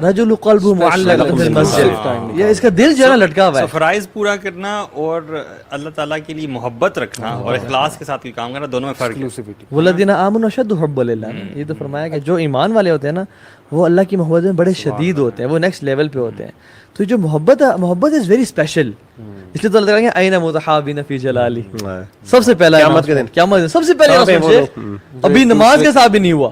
رجل قلب معلق فی المسجد, یا اس کا دل جو ہے نا لٹکا ہوا ہے. فرائض پورا کرنا اور اللہ تعالیٰ کے لیے محبت رکھنا اور اخلاص کے ساتھ کوئی کام کرنا, دونوں میں فرق ہے. والذین آمنوا اشد حبا للہ, یہ تو فرمایا کہ جو ایمان والے ہوتے ہیں نا وہ اللہ کی محبت میں بڑے شدید ہوتے ہیں, وہ نیکسٹ لیول پہ ہوتے ہیں. تو جو محبت از ویری اسپیشل, اس لیے تو اللہ کہیں گے این متحابین فی جلالی, سب سے پہلا قیامت سب سے پہلے ابھی نماز کے ساتھ بھی نہیں ہوا,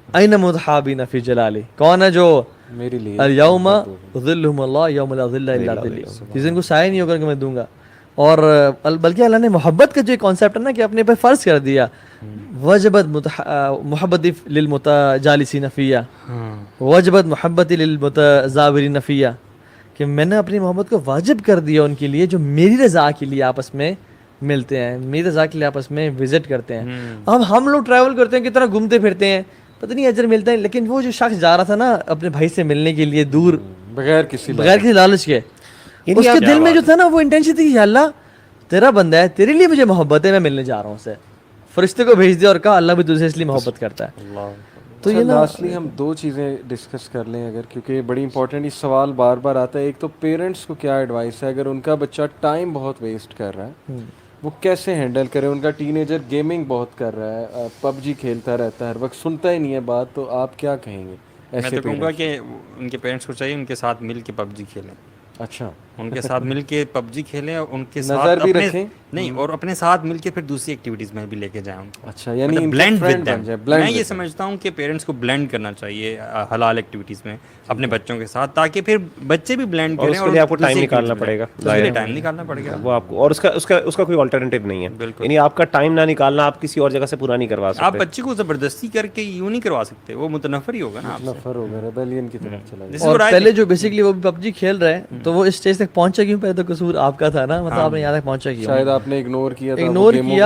این متحابین فی جلالی. کون ہے جو میرے لیے الیوم ظلہم اللہ یوم لا ظل الا ظلی, جس دن کو سایہ نہیں ہوگا کہ میں دوں گا. اور بلکہ اللہ نے محبت کا جو کانسیپٹ ہے نا کہ اپنے پہ فرض کر دیا, وجبت محبت للمتجالسین فیہ وجبت محبت للمتزاورین فیہ, کہ میں نے اپنی محبت کو واجب کر دیا ان کے لیے جو میری رضا کے لیے آپس میں ملتے ہیں, میری رضا کے لیے آپس میں وزٹ کرتے ہیں. اب ہم لوگ ٹریول کرتے ہیں, کتنا گھومتے پھرتے ہیں, پتہ نہیں اجر ملتا ہے, لیکن وہ جو شخص جا رہا تھا نا اپنے بھائی سے ملنے کے لیے دور, بغیر کسی لالچ کے, اس کے دل میں جو تھا نا وہ انٹینشن تھی کہ یا اللہ تیرا بندہ ہے, تیرے لیے مجھے محبت ہے, میں ملنے جا رہا ہوں اسے. فرشتے کو بھیج دیا اور کہا اللہ بھی تجھے اس لیے محبت کرتا ہے. تو یہ لاسٹلی ہم دو چیزیں ڈسکس کر لیں اگر, کیونکہ بڑی امپورٹنٹ یہ سوال بار بار آتا ہے. ایک تو پیرنٹس کو کیا ایڈوائس ہے اگر ان کا بچہ ٹائم بہت ویسٹ کر رہا ہے, وہ کیسے ہینڈل کرے. ان کا ٹین ایجر گیمنگ بہت کر رہا ہے, پب جی کھیلتا رہتا ہے ہر وقت, سنتا ہی نہیں ہے بات, تو آپ کیا کہیں گے میں تو کہوں گا کہ ان کے پیرنٹس کو چاہیے ان کے ساتھ مل کے پب جی کھیلیں. اچھا, ان کے ساتھ مل کے پب جی کھیلیں, اور ان کے نظر ساتھ بھی رکھیں نہیں, اور اپنے ساتھ مل کے پھر دوسری ایکٹیویٹیز میں بھی لے کے جائیں ان کو. اچھا, یعنی بلینڈ ود دیم. میں یہ سمجھتا ہوں کہ پیرنٹس کو بلینڈ کرنا چاہیے حلال ایکٹیویٹیز میں اپنے بچوں کے ساتھ, تاکہ پھر بچے بھی بلینڈ کریں. اور اس کے لیے آپ کو ٹائم نکالنا پڑے گا, ٹائم نکالنا پڑے گا وہ آپ کو, اور اس کا کوئی آلٹرنیٹیو نہیں ہے. یعنی آپ کا ٹائم نہ نکالنا آپ کسی اور جگہ سے پورا نہیں کروا سکتے. آپ بچے کو زبردستی کر کے یوں نہیں کروا سکتے, وہ متنفر ہی ہوگا نا, نفر ہوگا, ریبیلین کی طرف چلا جائے. اور پہلے جو بیسکلی وہ بھی پب جی کھیل رہے ہیں تو وہ اس اسٹیج تک پہنچا کیوں, پہلے تو قصور آپ کا تھا نا, مطلب آپ نے یہاں تک پہنچا کیوں, شاید آپ نے اگنور کیا,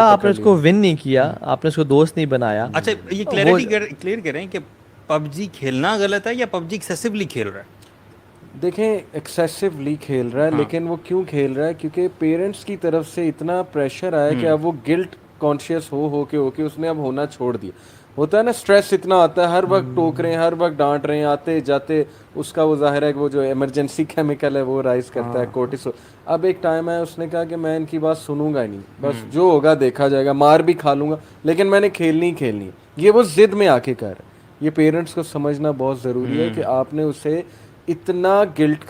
آپ نے اس کو ون نہیں کیا, آپ نے اس کو دوست نہیں بنایا. اچھا, یہ کلیئر کریں کہ پب جی کھیلنا غلط ہے یا پب جی ایکسیسولی کھیل رہا ہے. دیکھیں ایکسیسولی کھیل رہا ہے, لیکن وہ کیوں کھیل رہا ہے, کیونکہ پیرنٹس کی طرف سے اتنا پریشر آیا کہ اب وہ گلٹ کانشیس ہو کے اس نے اب ہونا چھوڑ دیا. ہوتا ہے نا اسٹریس اتنا آتا ہے, ہر وقت ٹوک رہے ہیں, ہر وقت ڈانٹ رہے ہیں, آتے جاتے اس کا وہ ظاہر ہے کہ وہ جو ایمرجنسی کیمیکل ہے وہ رائز کرتا ہے, کورٹیسول. اب ایک ٹائم ہے اس نے کہا کہ میں ان کی بات سنوں گا ہی نہیں, بس جو ہوگا دیکھا جائے گا, مار بھی کھا لوں گا لیکن میں نے کھیلنی ہی کھیلنی. یہ وہ ضد میں آ کے کر رہا ہے. یہ پیرنٹس کو سمجھنا بہت ضروری ہے کہ آپ نے اسے اتنا گلٹی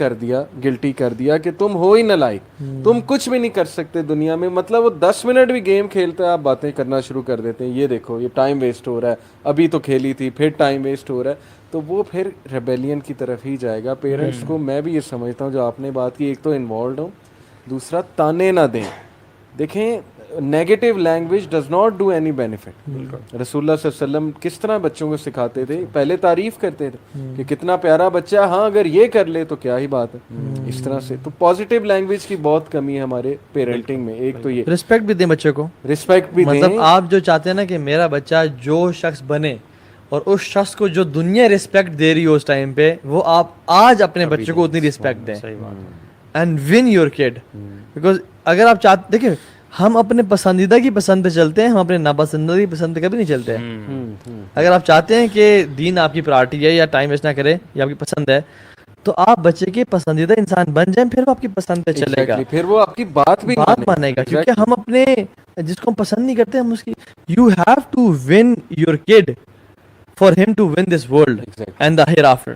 کر دیا کہ تم ہو ہی نہ لائق, تم کچھ بھی نہیں کر سکتے دنیا میں. مطلب وہ 10 منٹ بھی گیم کھیلتا ہے, آپ باتیں کرنا شروع کر دیتے ہیں, یہ دیکھو یہ ٹائم ویسٹ ہو رہا ہے, ابھی تو کھیلی تھی پھر ٹائم ویسٹ ہو رہا ہے, تو وہ پھر ریبیلین کی طرف ہی جائے گا. پیرنٹس کو میں بھی یہ سمجھتا ہوں, جو آپ نے بات کی, ایک تو انوالوڈ ہوں, دوسرا تانے نہ دیں. دیکھیں negative language does not do any benefit. رسول اللہ صلی اللہ علیہ وسلم کس طرح بچوں کو سکھاتے تھے, پہلے تعریف کرتے تھے کہ کتنا پیارا بچہ, ہاں اگر یہ کر لے تو کیا ہی بات ہے, اس طرح سے. تو پازیٹیو لینگویج کی بہت کمی ہے ہمارے پیرنٹنگ میں. ایک تو یہ رسپیکٹ بھی دیں بچے کو, رسپیکٹ بھی دیں. مطلب آپ جو چاہتے ہیں نا کہ میرا بچہ جو شخص بنے, اور اس شخص کو جو دنیا رسپیکٹ دے رہی ہو اس ٹائم پہ, وہ آپ آج اپنے بچے کو اتنی رسپیکٹ دیں. And one your could, because اگر آپ چاہتے, دیکھیں ہم اپنے پسندیدہ کی پسند پہ چلتے ہیں, ہم اپنے ناپسندیدہ کی پسند پہ کبھی نہیں چلتے ہیں. اگر آپ چاہتے ہیں کہ دین آپ کی پرائرٹی ہے, یا ٹائم ویسٹ نہ کرے, یا آپ کی پسند ہے, تو آپ بچے کے پسندیدہ انسان بن جائیں, پھر وہ آپ کی پسند پہ چلے گا, پھر وہ آپ کی بات بھی مانے گا. کیونکہ ہم اپنے جس کو ہم پسند نہیں کرتے, ہم اس کی, you have to win your kid for him to win this world and the hereafter.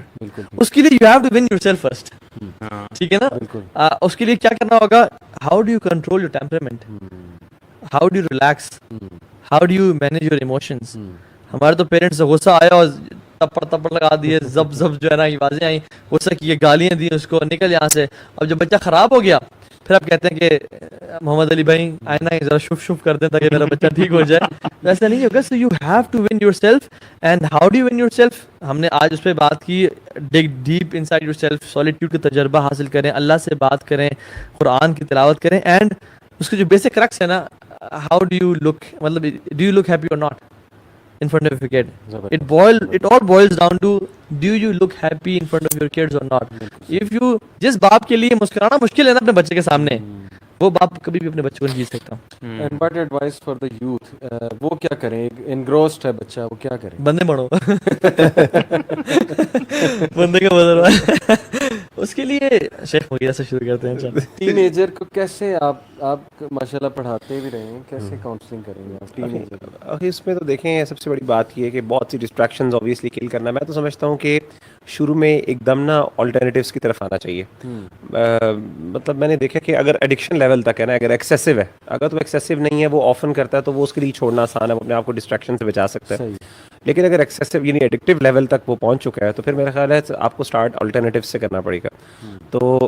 اس کے لیے you have to win yourself first. ٹھیک ہے نا, اس کے لیے کیا کرنا ہوگا, how do you control your temperament, how do you relax, how do you manage your emotions. ہمارے تو پیرنٹس سے غصہ آیا اور تپڑ لگا دیے, زب جو ہے نا آوازیں آئیں, غصہ کیے, گالیاں دی اس کو, نکل یہاں سے. اب جب بچہ خراب ہو گیا, پھر آپ کہتے ہیں کہ محمد علی بھائی آئینہ ذرا شف کر دیں تاکہ میرا بچہ ٹھیک ہو جائے. ایسا نہیں ہوگا. So you have to win yourself. And how do you win yourself, ہم نے آج اس پہ بات کی, dig deep inside yourself, solitude کا تجربہ حاصل کریں, اللہ سے بات کریں, قرآن کی تلاوت کریں. اینڈ اس کے جو بیسک کرکس ہے نا, ہاؤ ڈو یو لک, مطلب ڈو یو لک ہیپی اور not in front of your kid. It all boils down to, do you look happy in front of your kids or not. If you, جس باپ کے لیے مسکرانا مشکل ہے نا اپنے بچے کے سامنے, وہ باپ کبھی بھی اپنے بچے کو نہیں جیت سکتا. And what advice for the youth, وہ کیا کریں, engrossed ہے بچہ, وہ کیا کریں, بندے بڑھو, بندے کا بدل اس کے لیے شیخ وغیرہ سے شروع کرتے ہیں. ٹین ایجر کو کیسے آپ ماشاءاللہ پڑھاتے بھی رہے ہیں, کیسے کاؤنسلنگ کریں گے آپ ٹین ایجر؟ اس میں تو دیکھیں سب سے بڑی بات یہ ہے کہ بہت سی ڈسٹریکشنز اوبویسلی کل کرنا. میں تو سمجھتا ہوں کہ شروع میں ایک دم نا آلٹرنیٹیوس کی طرف آنا چاہیے. مطلب میں نے دیکھا کہ اگر ایڈکشن لیول تک ہے نا, اگر ایکسیسو ہے, اگر تو ایکسیسو نہیں ہے, وہ آفن کرتا ہے, تو وہ اس کے لیے چھوڑنا آسان ہے, وہ اپنے آپ کو ڈسٹریکشن سے بچا سکتا ہے. لیکن اگر ایکسیسو یعنی ایڈکٹیو لیول تک وہ پہنچ چکا ہے, تو پھر میرا خیال ہے آپ کو اسٹارٹ آلٹرنیٹیو سے کرنا پڑے گا. تو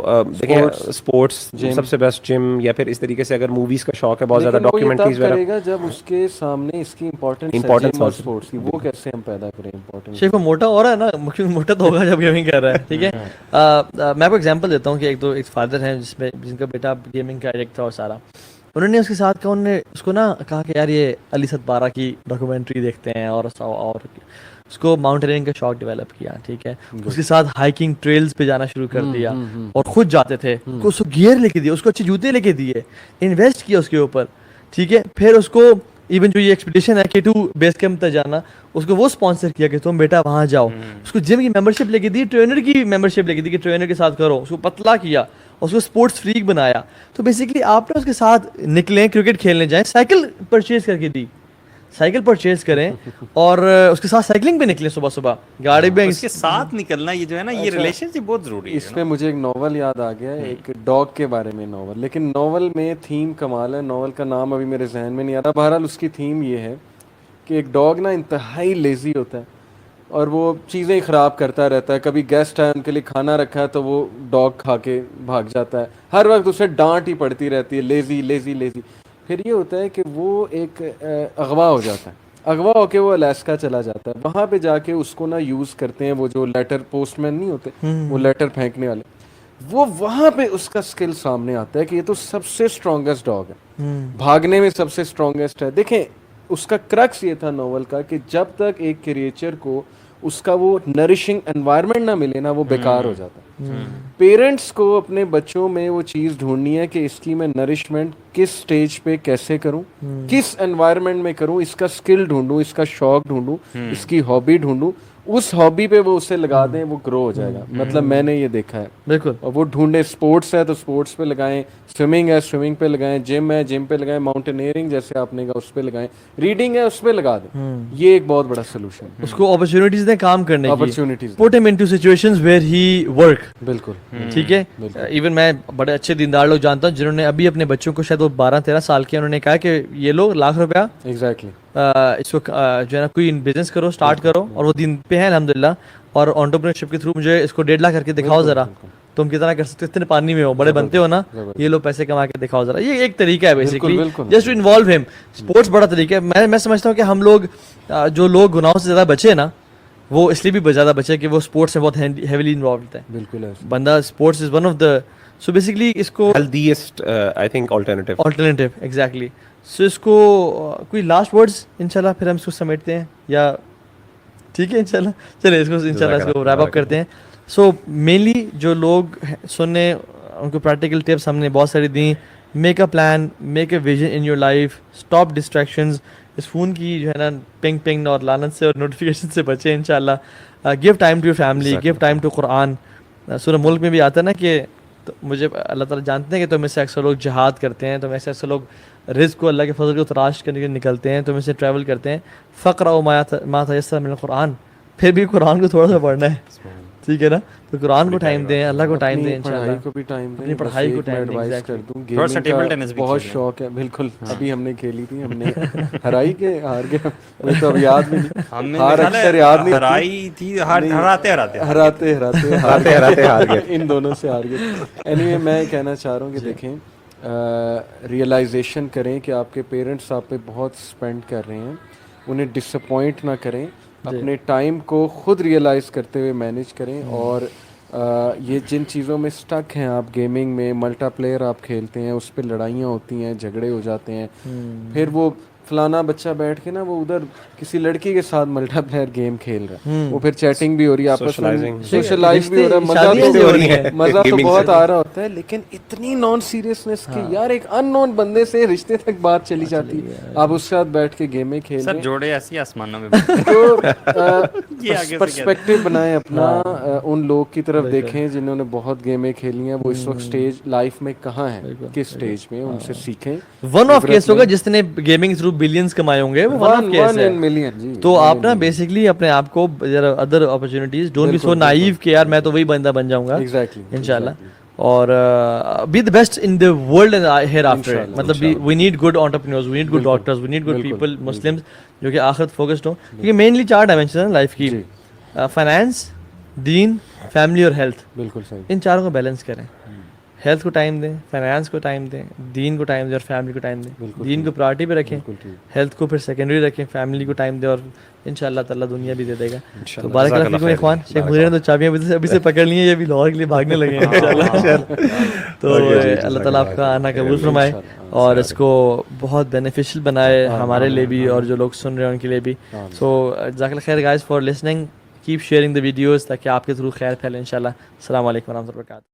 دیکھیں اسپورٹس سب سے بیسٹ, جم, یا پھر اس طریقے سے اگر موویز کا شوق ہے بہت زیادہ, ڈاکیومنٹریز کرے گا جب اس کے سامنے اس کی امپورٹنس ہے اسپورٹس کی, وہ کیسے ہم پیدا کریں امپورٹنس. شیخ وہ موٹا ہو رہا ہے نا, موٹا تو ہوگا جب گیمنگ کر رہا ہے. ٹھیک ہے, میں آپ کو ایگزامپل دیتا ہوں کہ ایک فادر ہیں جن کا بیٹا گیمنگ کا ایڈکٹ تھا, اور سارا انہوں نے اس کے ساتھ کہا, انہوں نے اس کو نا کہا کہ یار یہ علی ستبارہ کی ڈاکیومنٹری دیکھتے ہیں, اور اس کو ماؤنٹینئرنگ کا شوق ڈیولپ کیا. ٹھیک ہے, اس کے ساتھ ہائکنگ ٹریلز پہ جانا شروع کر دیا, اور خود جاتے تھے, اس کو گیئر لے کے دیا, اس کو اچھے جوتے لے کے دیے, انویسٹ کیا اس کے اوپر. ٹھیک ہے, پھر اس کو ایون جو یہ ایکسپیڈیشن ہے K2 بیس کیمپ تک جانا, اس کو وہ اسپانسر کیا کہ تم بیٹا وہاں جاؤ. اس کو جم کی ممبرشپ لے کے دی, ٹرینر کی ممبرشپ لے کے دی کہ ٹرینر کے ساتھ کرو, اس کو پتلا کیا, اس کو اسپورٹس فریک بنایا. تو بیسکلی آپ نے اس کے ساتھ نکلیں, کرکٹ کھیلنے جائیں, سائیکل پرچیز کر کے دی, سائیکل پرچیز کریں, اور اس کے ساتھ سائیکلنگ پہ نکلیں, صبح صبح گاڑی پہ اس کے ساتھ نکلنا, یہ جو ہے نا یہ ریلیشن شپ بہت ضروری ہے. اس پہ مجھے ایک ناول یاد آ گیا, ایک ڈاگ کے بارے میں ناول, لیکن ناول میں تھیم کمال ہے, ناول کا نام ابھی میرے ذہن میں نہیں آ رہا. بہرحال اس کی تھیم یہ ہے کہ ایک ڈاگ نا انتہائی لیزی ہوتا ہے, اور وہ چیزیں خراب کرتا رہتا ہے. کبھی گیسٹ ہے, ان کے لیے کھانا رکھا ہے, تو وہ ڈاگ کھا کے بھاگ جاتا ہے, ہر وقت اسے ڈانٹ ہی پڑتی رہتی ہے, لیزی لیزی لیزی. پھر یہ ہوتا ہے کہ وہ ایک اغوا ہو جاتا ہے, اغوا ہو کے وہ الاسکا چلا جاتا ہے. وہاں پہ جا کے اس کو نا یوز کرتے ہیں وہ جو لیٹر پوسٹ مین نہیں ہوتے, وہ لیٹر پھینکنے والے, وہ وہاں پہ اس کا اسکل سامنے آتا ہے کہ یہ تو سب سے اسٹرانگیسٹ ڈاگ ہے, بھاگنے میں سب سے اسٹرانگیسٹ ہے. دیکھیں اس کا کرکس یہ تھا ناول کا کہ جب تک ایک کریچر کو اس کا وہ نرشنگ انوائرمنٹ نہ ملے نا, وہ بیکار ہو جاتا ہے. پیرنٹس کو اپنے بچوں میں وہ چیز ڈھونڈنی ہے کہ اس کی میں نرشمنٹ کس سٹیج پہ کیسے کروں, کس انوائرمنٹ میں کروں, اس کا اسکل ڈھونڈوں, اس کا شوق ڈھونڈوں, اس کی ہابی ڈھونڈوں, اس ہابی پہ وہ اسے لگا دیں, وہ گرو ہو جائے گا. مطلب میں نے یہ دیکھا ہے. بالکل. اور وہ ڈھونڈے, اسپورٹس ہے تو اسپورٹس پہ لگائیں, سوئمنگ ہے سوئمنگ پہ لگائیں, جم ہے جم پہ لگائیں, ماؤنٹینئرنگ جیسے آپ نے کہا اس پہ لگائیں, ریڈنگ ہے اس پہ لگا دیں. یہ ایک بہت بڑا سولوشن ہے. اس کو اپرچونیٹیز دیں کام کرنے کی, اپرچونیٹیز پٹ ہم into situations where he work. بالکل ٹھیک ہے. ایون میں بڑے اچھے دیندار لوگ جانتا ہوں جنہوں نے ابھی اپنے بچوں کو, شاید وہ 12-13 سال کے, انہوں نے کہا کہ یہ لو ₹1,00,000 ایگزیکٹلی اس کو جو ہے نا کوئی بزنس کرو, اسٹارٹ کرو, اور وہ دین پہ ہیں الحمدللہ, اور انٹرپرینرشپ کے تھرو مجھے اس کو 1.5 کر کے دکھاؤ ذرا, تم کتنا کر سکتے ہو, اتنے پانی میں ہو, بڑے بنتے ہو نا, یہ لو پیسے کما کے دکھاؤ ذرا. یہ ایک طریقہ ہے بیسکلی جسٹ ٹو انوالو ہم. اسپورٹس بڑا طریقہ ہے. میں سمجھتا ہوں کہ ہم لوگ جو لوگ گناہوں سے زیادہ بچے نا, وہ اس لیے بھی زیادہ بچے کہ وہ اسپورٹس میں بہت ہیویلی انوالوڈ ہے. بالکل بندہ sports is one of the, so basically اس کو healthiest I think alternative. Exactly. So اس کو کوئی لاسٹ ورڈز انشاءاللہ پھر ہم اس کو سمیٹتے ہیں, یا ٹھیک ہے انشاءاللہ چلے اس کو انشاءاللہ اس کو ریپ اپ کرتے ہیں. سو مینلی جو لوگ سننے, ان کو پریکٹیکل ٹپس ہم نے بہت ساری دیں. Make a plan, make a vision in your life, stop distractions. اس فون کی جو ہے نا پنگ پنگ اور لعنت سے اور نوٹیفیکیشن سے بچیں انشاءاللہ. Give time to your family, give time to قرآن. سورہ ملک میں بھی آتا ہے نا کہ مجھے اللہ تعالیٰ جانتے ہیں کہ تم میں سے اکثر لوگ جہاد کرتے ہیں, تم میں سے اکثر لوگ رزق کو, اللہ کے فضل کو تلاش کرنے کے لیے نکلتے ہیں, تم میں سے ٹریول کرتے ہیں. فقرأ ما تیسر من القرآن, پھر بھی قرآن کو تھوڑا سا پڑھنا ہے, ٹھیک ہے نا. تو قرآن کو ٹائم دیں, اللہ کو ٹائم دیں انشاءاللہ, پڑھائی کو بھی ٹائم دیں. اپنی پڑھائی کو ٹائم دیں. ایڈوائز کر دوں, تھوڑا سا ٹیبل ٹینس بھی بہت شوق ہے. بالکل ابھی ہم نے کھیلی تھی, ہم نے ہرائی کے ہار گئے, مجھے تو اب یاد بھی نہیں, ہار اکثر یاد نہیں, ہرائی تھی, ہراتے ہراتے ہار گئے, ان دونوں سے ہار گئے. اینی وے میں کہنا چاہ رہا ہوں کہ دیکھیں, ریئلائزیشن کریں کہ آپ کے پیرنٹس آپ پہ بہت اسپینڈ کر رہے ہیں, انہیں ڈس اپوائنٹ نہ کریں, اپنے ٹائم کو خود ریئلائز کرتے ہوئے مینیج کریں. اور یہ جن چیزوں میں سٹک ہیں آپ, گیمنگ میں ملٹا پلیئر آپ کھیلتے ہیں, اس پہ لڑائیاں ہوتی ہیں, جھگڑے ہو جاتے ہیں, پھر وہ فلانا بچہ بیٹھ کے نا وہ ادھر کسی لڑکی کے ساتھ ملٹا پلیئر گیم کھیل رہا ہے, وہ پھر چیٹنگ بھی ہو رہی ہے, آپس میں سوشلائز بھی ہو رہا ہے, مزہ تو بہت آ رہا ہوتا ہے, لیکن اتنی نان سیریسنس کہ یار ایک ان نون بندے سے رشتے تک بات چلی جاتی ہے, آپ اس کے ساتھ بیٹھ کے گیمیں کھیل رہے ہیں. جوڑے ایسی آسمانوں میں تو پرسپیکٹو بنائیں اپنا, ان لوگ کی طرف دیکھیں جنہوں نے بہت گیمیں کھیلی ہیں, وہ اس وقت اسٹیج لائف میں کہاں ہیں, کس اسٹیج میں, ان سے سیکھیں. ون آف کیس ہوگا جس نے گیمنگ تھرو بلینز کمائے ہوں گے, وہ ون آف کیس ہے. تو آپ نا بیسکلی اپنے آپ کو other opportunities, don't be so naive کہ یار میں تو وہی بندہ بن جاؤں گا انشاءاللہ, اور be the best in the world and hereafter. مطلب we need good entrepreneurs, we need good doctors, we need good people, Muslims جو کہ آخرت فوکسڈ ہوں, کیونکہ مینلی 4 ڈائمینشن ہیں لائف کی, فائنانس, دین, فیملی اور ہیلتھ. بالکل صحیح. ان چاروں کو بیلنس کریں. ہیلتھ کو ٹائم دیں, فائنانس کو ٹائم دیں, دین کو ٹائم دیں, اور فیملی کو ٹائم دیں. دین کو پرائرٹی پہ رکھیں, ہیلتھ کو پھر سیکنڈری رکھیں, فیملی کو ٹائم دیں, اور انشاءاللہ تعالیٰ دنیا بھی دے دے گا. تو بارک اللہ فیکم اخوان. شیخ مدیر نے تو چابیاں ابھی سے پکڑ لی ہیں, یہ بھی لاہور کے لیے بھاگنے لگے ہیں انشاءاللہ. تو اللہ تعالیٰ آپ کا آنا قبول فرمائے, اور اس کو بہت بینیفیشل بنائے ہمارے لیے بھی, اور جو لوگ سن رہے ہیں ان کے لیے بھی. سو جزاک اللہ خیر guys for listening, keep sharing the videos تاکہ آپ کے تھرو خیر پھیلے انشاءاللہ. السلام علیکم ورحمۃ اللہ وبرکاتہ.